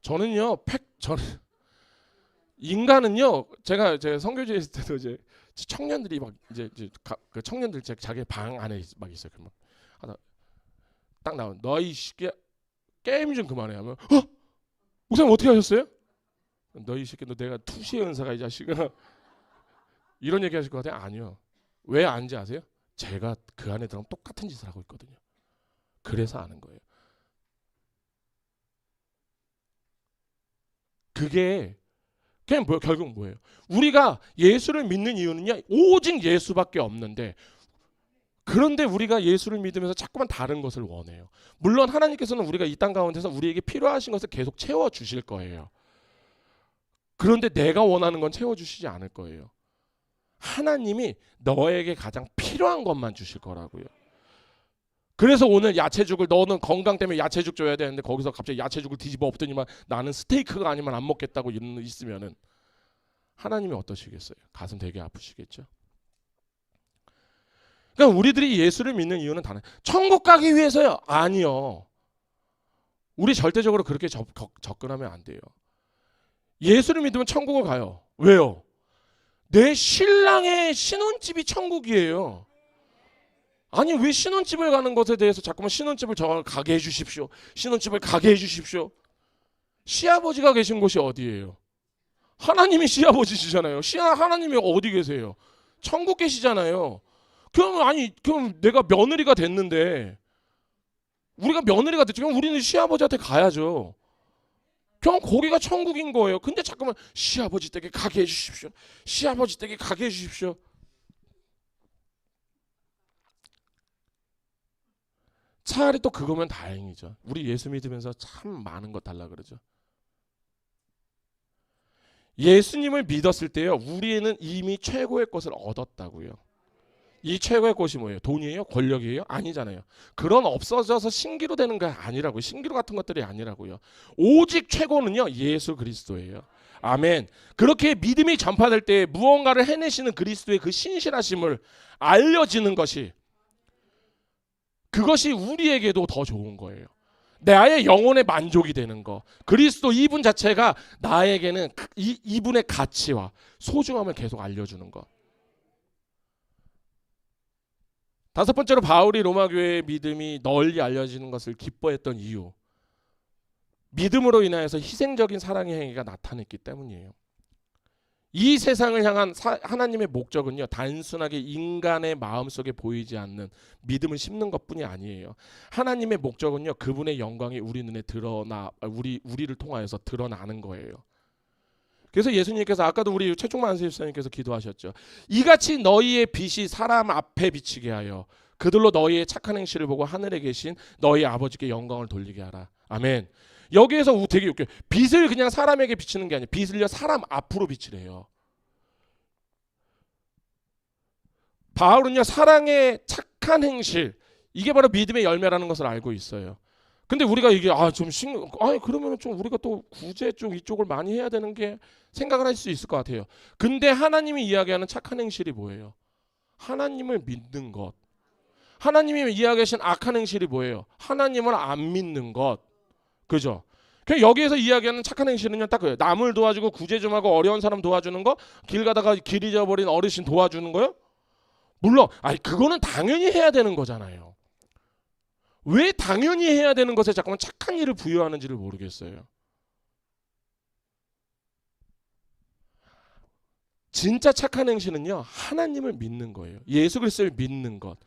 저는 인간은요, 제가 선교지에 있을 때도 이제 청년들이 막 그 청년들 자기 방 안에 막 있어요. 그러면 딱 나온 너희 새끼야 게임 좀 그만해 하면 목사님 어떻게 하셨어요? 너희 새끼 너 내가 투시의 은사가 이 자식아 이런 얘기 하실 것 같아요? 아니요. 왜 안지 아세요? 제가 그 안에 들어가면 똑같은 짓을 하고 있거든요. 그래서 아는 거예요. 그게 그냥 결국 뭐예요? 우리가 예수를 믿는 이유는요, 오직 예수밖에 없는데 그런데 우리가 예수를 믿으면서 자꾸만 다른 것을 원해요. 물론 하나님께서는 우리가 이 땅 가운데서 우리에게 필요하신 것을 계속 채워주실 거예요. 그런데 내가 원하는 건 채워주시지 않을 거예요. 하나님이 너에게 가장 필요한 것만 주실 거라고요. 그래서 오늘 야채죽을, 너는 건강 때문에 야채죽 줘야 되는데 거기서 갑자기 야채죽을 뒤집어 엎더니만 나는 스테이크가 아니면 안 먹겠다고 있으면은 하나님이 어떠시겠어요? 가슴 되게 아프시겠죠. 그러니까 우리들이 예수를 믿는 이유는 다른, 천국 가기 위해서요? 아니요. 우리 절대적으로 그렇게 접근하면 안 돼요. 예수를 믿으면 천국을 가요. 왜요? 내 신랑의 신혼집이 천국이에요. 아니 왜 신혼집을 가는 것에 대해서 자꾸만 신혼집을 가게 해주십시오. 신혼집을 가게 해주십시오. 시아버지가 계신 곳이 어디예요? 하나님이 시아버지시잖아요. 하나님이 어디 계세요? 천국 계시잖아요. 그럼 내가 며느리가 됐는데, 우리가 며느리가 됐죠. 그럼 우리는 시아버지한테 가야죠. 그럼 거기가 천국인 거예요. 근데 잠깐만 시아버지 댁에 가게 해주십시오. 시아버지 댁에 가게 해주십시오. 차라리 또 그거면 다행이죠. 우리 예수 믿으면서 참 많은 것 달라 그러죠. 예수님을 믿었을 때요, 우리는 이미 최고의 것을 얻었다고요. 이 최고의 것이 뭐예요? 돈이에요? 권력이에요? 아니잖아요. 그런 없어져서 신기루 되는 게 아니라고요. 신기루 같은 것들이 아니라고요. 오직 최고는요, 예수 그리스도예요. 아멘. 그렇게 믿음이 전파될 때 무언가를 해내시는 그리스도의 그 신실하심을 알려지는 것이, 그것이 우리에게도 더 좋은 거예요. 나의 영혼의 만족이 되는 거. 그리스도 이분 자체가 나에게는 이분의 가치와 소중함을 계속 알려주는 거. 다섯 번째로 바울이 로마교회의 믿음이 널리 알려지는 것을 기뻐했던 이유, 믿음으로 인하여서 희생적인 사랑의 행위가 나타났기 때문이에요. 이 세상을 향한 하나님의 목적은요, 단순하게 인간의 마음속에 보이지 않는 믿음을 심는 것뿐이 아니에요. 하나님의 목적은요, 그분의 영광이 우리 눈에 우리를 통하여서 드러나는 거예요. 그래서 예수님께서 아까도 우리 최충만 안수집사님께서 기도하셨죠. 이같이 너희의 빛이 사람 앞에 비치게 하여 그들로 너희의 착한 행실을 보고 하늘에 계신 너희 아버지께 영광을 돌리게 하라. 아멘. 여기에서 되게 웃겨요. 빛을 그냥 사람에게 비치는 게 아니에요. 빛을요, 사람 앞으로 비치래요. 바울은요, 사랑의 착한 행실, 이게 바로 믿음의 열매라는 것을 알고 있어요. 근데 우리가 이게 그러면 좀 우리가 또 구제 좀 이쪽을 많이 해야 되는 게 생각을 할 수 있을 것 같아요. 근데 하나님이 이야기하는 착한 행실이 뭐예요? 하나님을 믿는 것. 하나님이 이야기하신 악한 행실이 뭐예요? 하나님을 안 믿는 것. 그죠? 여기에서 이야기하는 착한 행실은요, 딱 그래요. 남을 도와주고 구제 좀 하고 어려운 사람 도와주는 거, 길 가다가 길 잊어버린 어르신 도와주는 거요? 물론 그거는 당연히 해야 되는 거잖아요. 왜 당연히 해야 되는 것에 자꾸만 착한 일을 부여하는지를 모르겠어요. 진짜 착한 행실은요, 하나님을 믿는 거예요. 예수 그리스도를 믿는 것.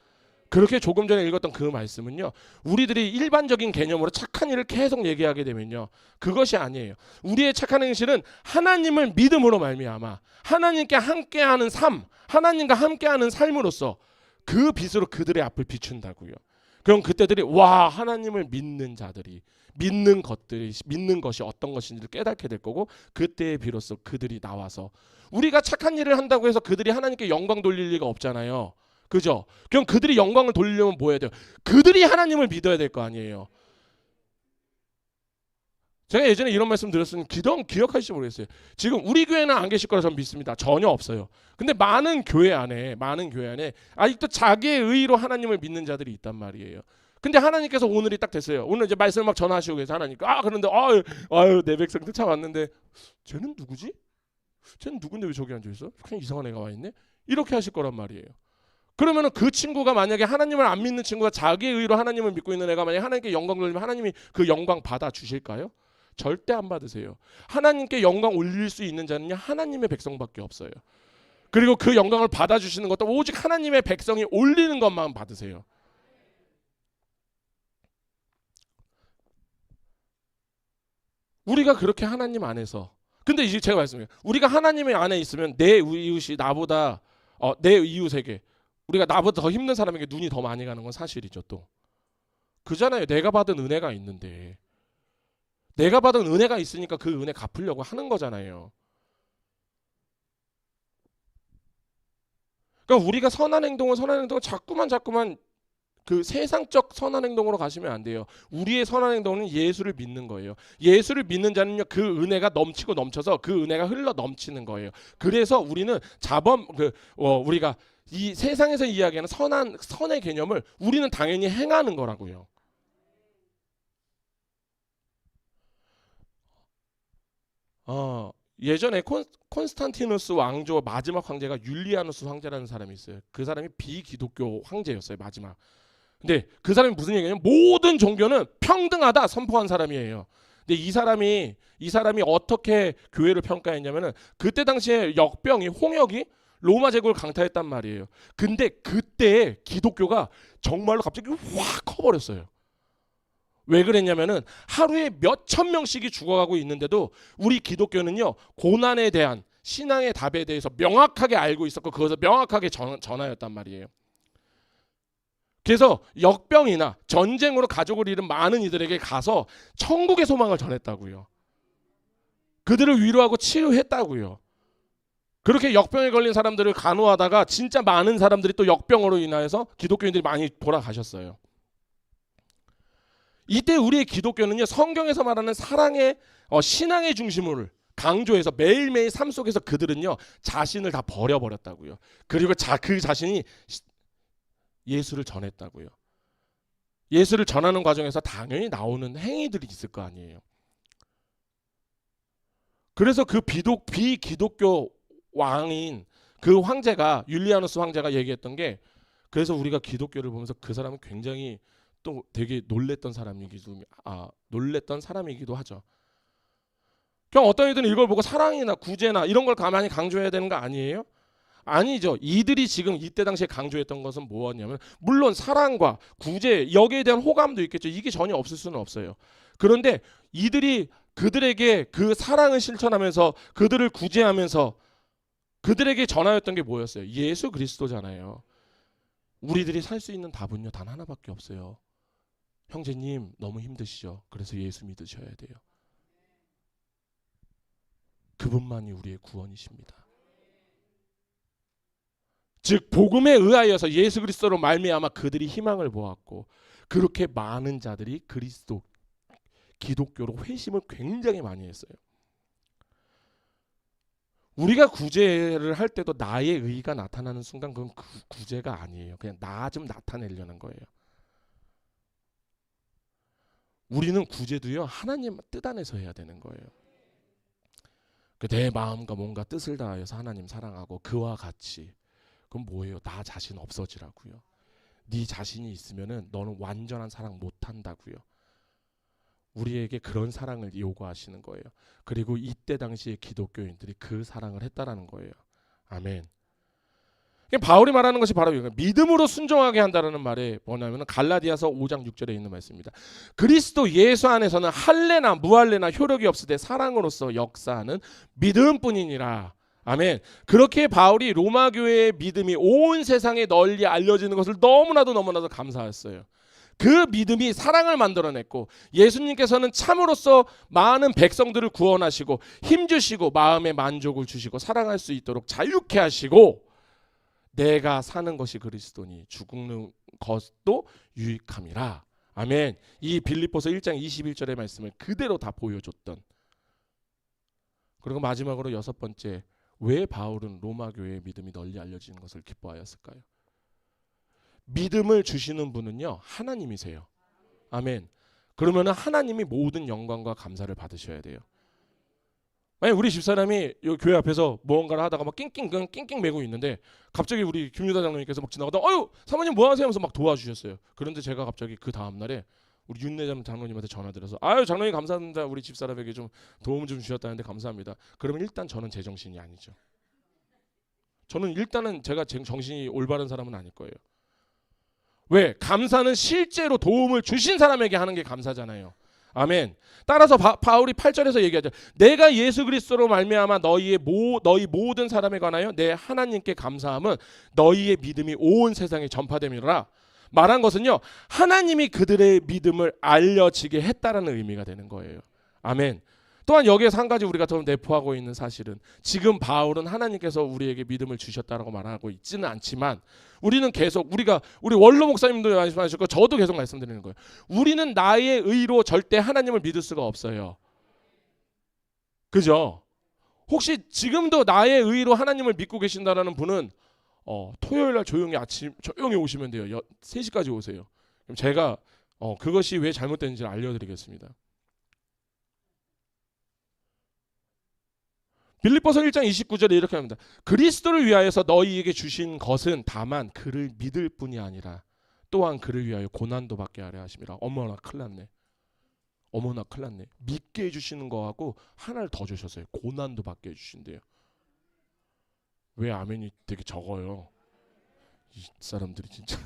그렇게 조금 전에 읽었던 그 말씀은요, 우리들이 일반적인 개념으로 착한 일을 계속 얘기하게 되면요, 그것이 아니에요. 우리의 착한 행실은 하나님을 믿음으로 말미암아 하나님께 함께하는 삶, 하나님과 함께하는 삶으로써 그 빛으로 그들의 앞을 비춘다고요. 그럼 그때들이 하나님을 믿는 자들이 믿는 것이 어떤 것인지를 깨닫게 될 거고, 그때에 비로소 그들이 나와서, 우리가 착한 일을 한다고 해서 그들이 하나님께 영광 돌릴 리가 없잖아요. 그죠? 그럼 그들이 영광을 돌리려면 뭐 해야 돼요? 그들이 하나님을 믿어야 될 거 아니에요. 제가 예전에 이런 말씀 드렸으면 기억하실지 모르겠어요. 지금 우리 교회는 안 계실 거라 저는 믿습니다. 전혀 없어요. 근데 많은 교회 안에 아직도 자기의 의로 하나님을 믿는 자들이 있단 말이에요. 근데 하나님께서 오늘이 딱 됐어요. 오늘 이제 말씀을 막 전하시고 계세요. 하나님께. 그런데 내 백성들 참 왔는데 쟤는 누구지? 쟤는 누군데 왜 저기 앉아있어? 그냥 이상한 애가 와있네? 이렇게 하실 거란 말이에요. 그러면은 그 친구가, 만약에 하나님을 안 믿는 친구가 자기의 의로 하나님을 믿고 있는 애가 만약에 하나님께 영광 돌리면 하나님이 그 영광 받아 주실까요? 절대 안 받으세요. 하나님께 영광 올릴 수 있는 자는요, 하나님의 백성밖에 없어요. 그리고 그 영광을 받아주시는 것도 오직 하나님의 백성이 올리는 것만 받으세요. 우리가 그렇게 하나님 안에서, 근데 이제 제가 말씀드려요. 우리가 하나님의 안에 있으면 내 이웃이 나보다 내 이웃에게 우리가 나보다 더 힘든 사람에게 눈이 더 많이 가는 건 사실이죠. 또 그잖아요. 내가 받은 은혜가 있는데, 내가 받은 은혜가 있으니까 그 은혜 갚으려고 하는 거잖아요. 그러니까 우리가 선한 행동을 자꾸만 그 세상적 선한 행동으로 가시면 안 돼요. 우리의 선한 행동은 예수를 믿는 거예요. 예수를 믿는 자는요, 그 은혜가 넘치고 넘쳐서 그 은혜가 흘러 넘치는 거예요. 그래서 우리는 우리가 이 세상에서 이야기하는 선의 개념을 우리는 당연히 행하는 거라고요. 예전에 콘스탄티누스 왕조 마지막 황제가 율리아누스 황제라는 사람이 있어요. 그 사람이 비기독교 황제였어요, 마지막. 근데 그 사람이 무슨 얘기냐면 모든 종교는 평등하다 선포한 사람이에요. 근데 이 사람이 어떻게 교회를 평가했냐면은 그때 당시에 홍역이 로마 제국을 강타했단 말이에요. 근데 그때 기독교가 정말로 갑자기 확 커버렸어요. 왜 그랬냐면은 하루에 몇천 명씩이 죽어가고 있는데도 우리 기독교는요, 고난에 대한 신앙의 답에 대해서 명확하게 알고 있었고 그것을 명확하게 전하였단 말이에요. 그래서 역병이나 전쟁으로 가족을 잃은 많은 이들에게 가서 천국의 소망을 전했다고요. 그들을 위로하고 치유했다고요. 그렇게 역병에 걸린 사람들을 간호하다가 진짜 많은 사람들이 또 역병으로 인하여서 기독교인들이 많이 돌아가셨어요. 이때 우리의 기독교는요, 성경에서 말하는 사랑의 신앙의 중심을 강조해서 매일매일 삶 속에서 그들은요, 자신을 다 버려버렸다고요. 그리고 그 자신이 예수를 전했다고요. 예수를 전하는 과정에서 당연히 나오는 행위들이 있을 거 아니에요. 그래서 그 비기독교 왕인 그 황제가, 율리아누스 황제가 얘기했던 게, 그래서 우리가 기독교를 보면서 그 사람은 굉장히 또 되게 놀랬던 사람이기도 하죠. 그냥 어떤 이들은 이걸 보고 사랑이나 구제나 이런 걸 가만히 강조해야 되는 거 아니에요? 아니죠. 이들이 지금 이때 당시에 강조했던 것은 뭐였냐면, 물론 사랑과 구제, 여기에 대한 호감도 있겠죠. 이게 전혀 없을 수는 없어요. 그런데 이들이 그들에게 그 사랑을 실천하면서 그들을 구제하면서 그들에게 전하였던 게 뭐였어요? 예수 그리스도잖아요. 우리들이 살 수 있는 답은요, 단 하나밖에 없어요. 형제님 너무 힘드시죠? 그래서 예수 믿으셔야 돼요. 그분만이 우리의 구원이십니다. 즉 복음에 의하여서 예수 그리스도로 말미암아 그들이 희망을 보았고, 그렇게 많은 자들이 기독교로 회심을 굉장히 많이 했어요. 우리가 구제를 할 때도 나의 의의가 나타나는 순간 그건 구제가 아니에요. 그냥 나 좀 나타내려는 거예요. 우리는 구제도요, 하나님 뜻 안에서 해야 되는 거예요. 내 마음과 몸과 뜻을 다하여서 하나님 사랑하고 그와 같이. 그럼 뭐예요? 나 자신 없어지라고요. 네 자신이 있으면은 너는 완전한 사랑 못한다고요. 우리에게 그런 사랑을 요구하시는 거예요. 그리고 이때 당시에 기독교인들이 그 사랑을 했다라는 거예요. 아멘. 바울이 말하는 것이 바로 이거예요. 믿음으로 순종하게 한다라는 말이 뭐냐면 갈라디아서 5장 6절에 있는 말씀입니다. 그리스도 예수 안에서는 할례나 무할례나 효력이 없으되 사랑으로서 역사하는 믿음뿐이니라. 아멘. 그렇게 바울이 로마 교회의 믿음이 온 세상에 널리 알려지는 것을 너무나도 감사했어요. 그 믿음이 사랑을 만들어냈고, 예수님께서는 참으로서 많은 백성들을 구원하시고 힘주시고 마음의 만족을 주시고 사랑할 수 있도록 자유케 하시고, 내가 사는 것이 그리스도니 죽는 것도 유익함이라. 아멘. 이 빌립보서 1장 21절의 말씀을 그대로 다 보여줬던. 그리고 마지막으로 6번째, 왜 바울은 로마 교회의 믿음이 널리 알려지는 것을 기뻐하였을까요? 믿음을 주시는 분은요, 하나님이세요. 아멘. 그러면 하나님이 모든 영광과 감사를 받으셔야 돼요. 만약 우리 집사람이 이 교회 앞에서 무언가를 하다가 막 낑낑 매고 있는데 갑자기 우리 김유다 장로님께서 막 지나가다 아유 사모님 뭐 하세요 하면서 막 도와주셨어요. 그런데 제가 갑자기 그 다음날에 우리 윤내장 장로님한테 전화드려서 아유 장로님 감사합니다. 우리 집사람에게 좀 도움 좀 주셨다는데 감사합니다. 그러면 일단 저는 제정신이 아니죠. 저는 일단은 제가 정신이 올바른 사람은 아닐 거예요. 왜? 감사는 실제로 도움을 주신 사람에게 하는 게 감사잖아요. 아멘. 따라서 바울이 8절에서 얘기하죠. 내가 예수 그리스도로 말미암아 너희 모든 사람에 관하여 내 하나님께 감사함은 너희의 믿음이 온 세상에 전파됨이라. 말한 것은요, 하나님이 그들의 믿음을 알려지게 했다라는 의미가 되는 거예요. 아멘. 또한 여기에서 한 가지 우리가 더 내포하고 있는 사실은, 지금 바울은 하나님께서 우리에게 믿음을 주셨다라고 말하고 있지는 않지만, 우리는 계속 우리 원로 목사님도 말씀하셨고 저도 계속 말씀드리는 거예요. 우리는 나의 의로 절대 하나님을 믿을 수가 없어요. 그죠? 혹시 지금도 나의 의로 하나님을 믿고 계신다라는 분은 토요일 날 조용히 오시면 돼요. 3시까지 오세요. 그럼 제가 그것이 왜 잘못된지 알려드리겠습니다. 빌립보서 1장 29절에 이렇게 합니다. 그리스도를 위하여서 너희에게 주신 것은 다만 그를 믿을 뿐이 아니라 또한 그를 위하여 고난도 받게 하려 하심이라. 어머나 큰일 났네. 믿게 해주시는 거하고 하나를 더 주셨어요. 고난도 받게 해주신대요. 왜 아멘이 되게 적어요? 이 사람들이 진짜.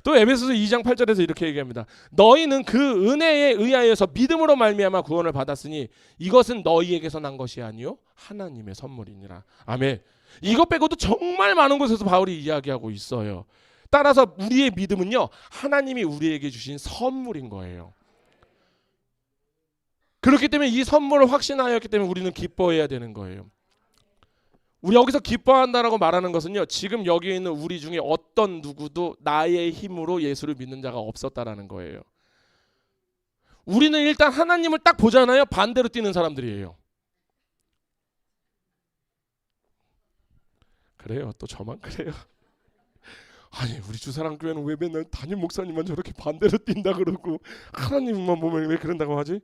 또 에베소서 2장 8절에서 이렇게 얘기합니다. 너희는 그 은혜에 의하여서 믿음으로 말미암아 구원을 받았으니 이것은 너희에게서 난 것이 아니요 하나님의 선물이니라. 아멘. 이것 빼고도 정말 많은 곳에서 바울이 이야기하고 있어요. 따라서 우리의 믿음은요, 하나님이 우리에게 주신 선물인 거예요. 그렇기 때문에 이 선물을 확신하였기 때문에 우리는 기뻐해야 되는 거예요. 우리 여기서 기뻐한다라고 말하는 것은요, 지금 여기 있는 우리 중에 어떤 누구도 나의 힘으로 예수를 믿는 자가 없었다라는 거예요. 우리는 일단 하나님을 딱 보잖아요. 반대로 뛰는 사람들이에요. 그래요. 또 저만 그래요. 아니 우리 주사랑교회는 왜 맨날 담임 목사님만 저렇게 반대로 뛴다 그러고 하나님만 보면 왜 그런다고 하지?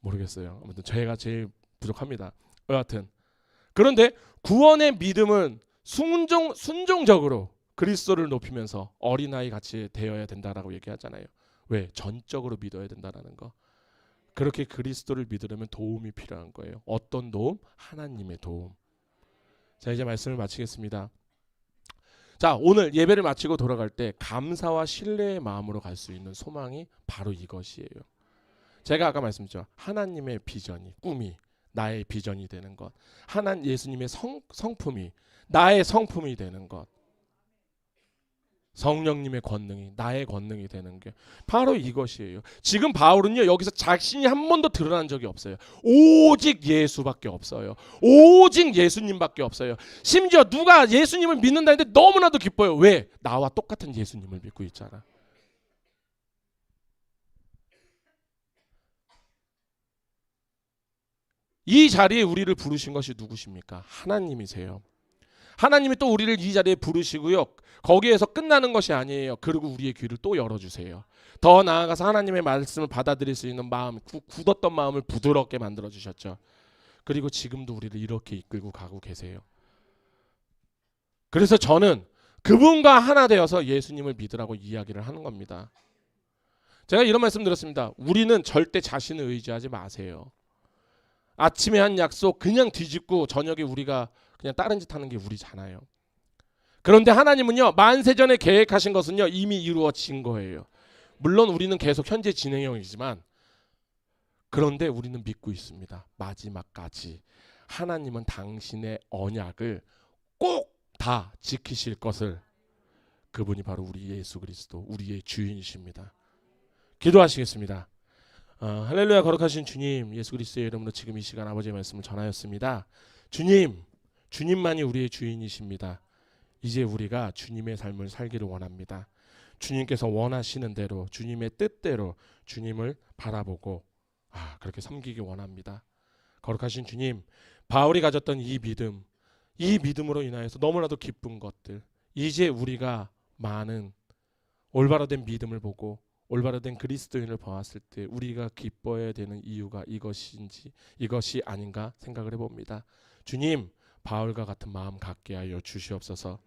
모르겠어요. 아무튼 제가 제일 부족합니다. 여하튼 그런데 구원의 믿음은 순종적으로 그리스도를 높이면서 어린아이 같이 되어야 된다라고 얘기하잖아요. 왜? 전적으로 믿어야 된다라는 거. 그렇게 그리스도를 믿으려면 도움이 필요한 거예요. 어떤 도움? 하나님의 도움. 자, 이제 말씀을 마치겠습니다. 자, 오늘 예배를 마치고 돌아갈 때 감사와 신뢰의 마음으로 갈 수 있는 소망이 바로 이것이에요. 제가 아까 말씀드렸죠. 하나님의 비전이, 꿈이 나의 비전이 되는 것, 예수님의 성품이 나의 성품이 되는 것, 성령님의 권능이 나의 권능이 되는 게 바로 이것이에요. 지금 바울은요, 여기서 자신이 한 번도 드러난 적이 없어요. 오직 예수밖에 없어요. 오직 예수님밖에 없어요. 심지어 누가 예수님을 믿는다 했는데 너무나도 기뻐요. 왜? 나와 똑같은 예수님을 믿고 있잖아. 이 자리에 우리를 부르신 것이 누구십니까? 하나님이세요. 하나님이 또 우리를 이 자리에 부르시고요. 거기에서 끝나는 것이 아니에요. 그리고 우리의 귀를 또 열어주세요. 더 나아가서 하나님의 말씀을 받아들일 수 있는 마음, 굳었던 마음을 부드럽게 만들어주셨죠. 그리고 지금도 우리를 이렇게 이끌고 가고 계세요. 그래서 저는 그분과 하나 되어서 예수님을 믿으라고 이야기를 하는 겁니다. 제가 이런 말씀 드렸습니다. 우리는 절대 자신을 의지하지 마세요. 아침에 한 약속 그냥 뒤집고 저녁에 우리가 그냥 다른 짓 하는 게 우리잖아요. 그런데 하나님은요, 만세전에 계획하신 것은요 이미 이루어진 거예요. 물론 우리는 계속 현재 진행형이지만, 그런데 우리는 믿고 있습니다. 마지막까지 하나님은 당신의 언약을 꼭 다 지키실 것을. 그분이 바로 우리 예수 그리스도, 우리의 주인이십니다. 기도하시겠습니다. 할렐루야. 거룩하신 주님, 예수 그리스도의 이름으로 지금 이 시간 아버지의 말씀을 전하였습니다. 주님만이 우리의 주인이십니다. 이제 우리가 주님의 삶을 살기를 원합니다. 주님께서 원하시는 대로, 주님의 뜻대로 주님을 바라보고 그렇게 섬기기 원합니다. 거룩하신 주님, 바울이 가졌던 이 믿음으로 인하여서 너무나도 기쁜 것들, 이제 우리가 많은 올바로 된 믿음을 보고 올바로 된 그리스도인을 보았을 때 우리가 기뻐해야 되는 이유가 이것이 아닌가 생각을 해봅니다. 주님, 바울과 같은 마음 갖게 하여 주시옵소서.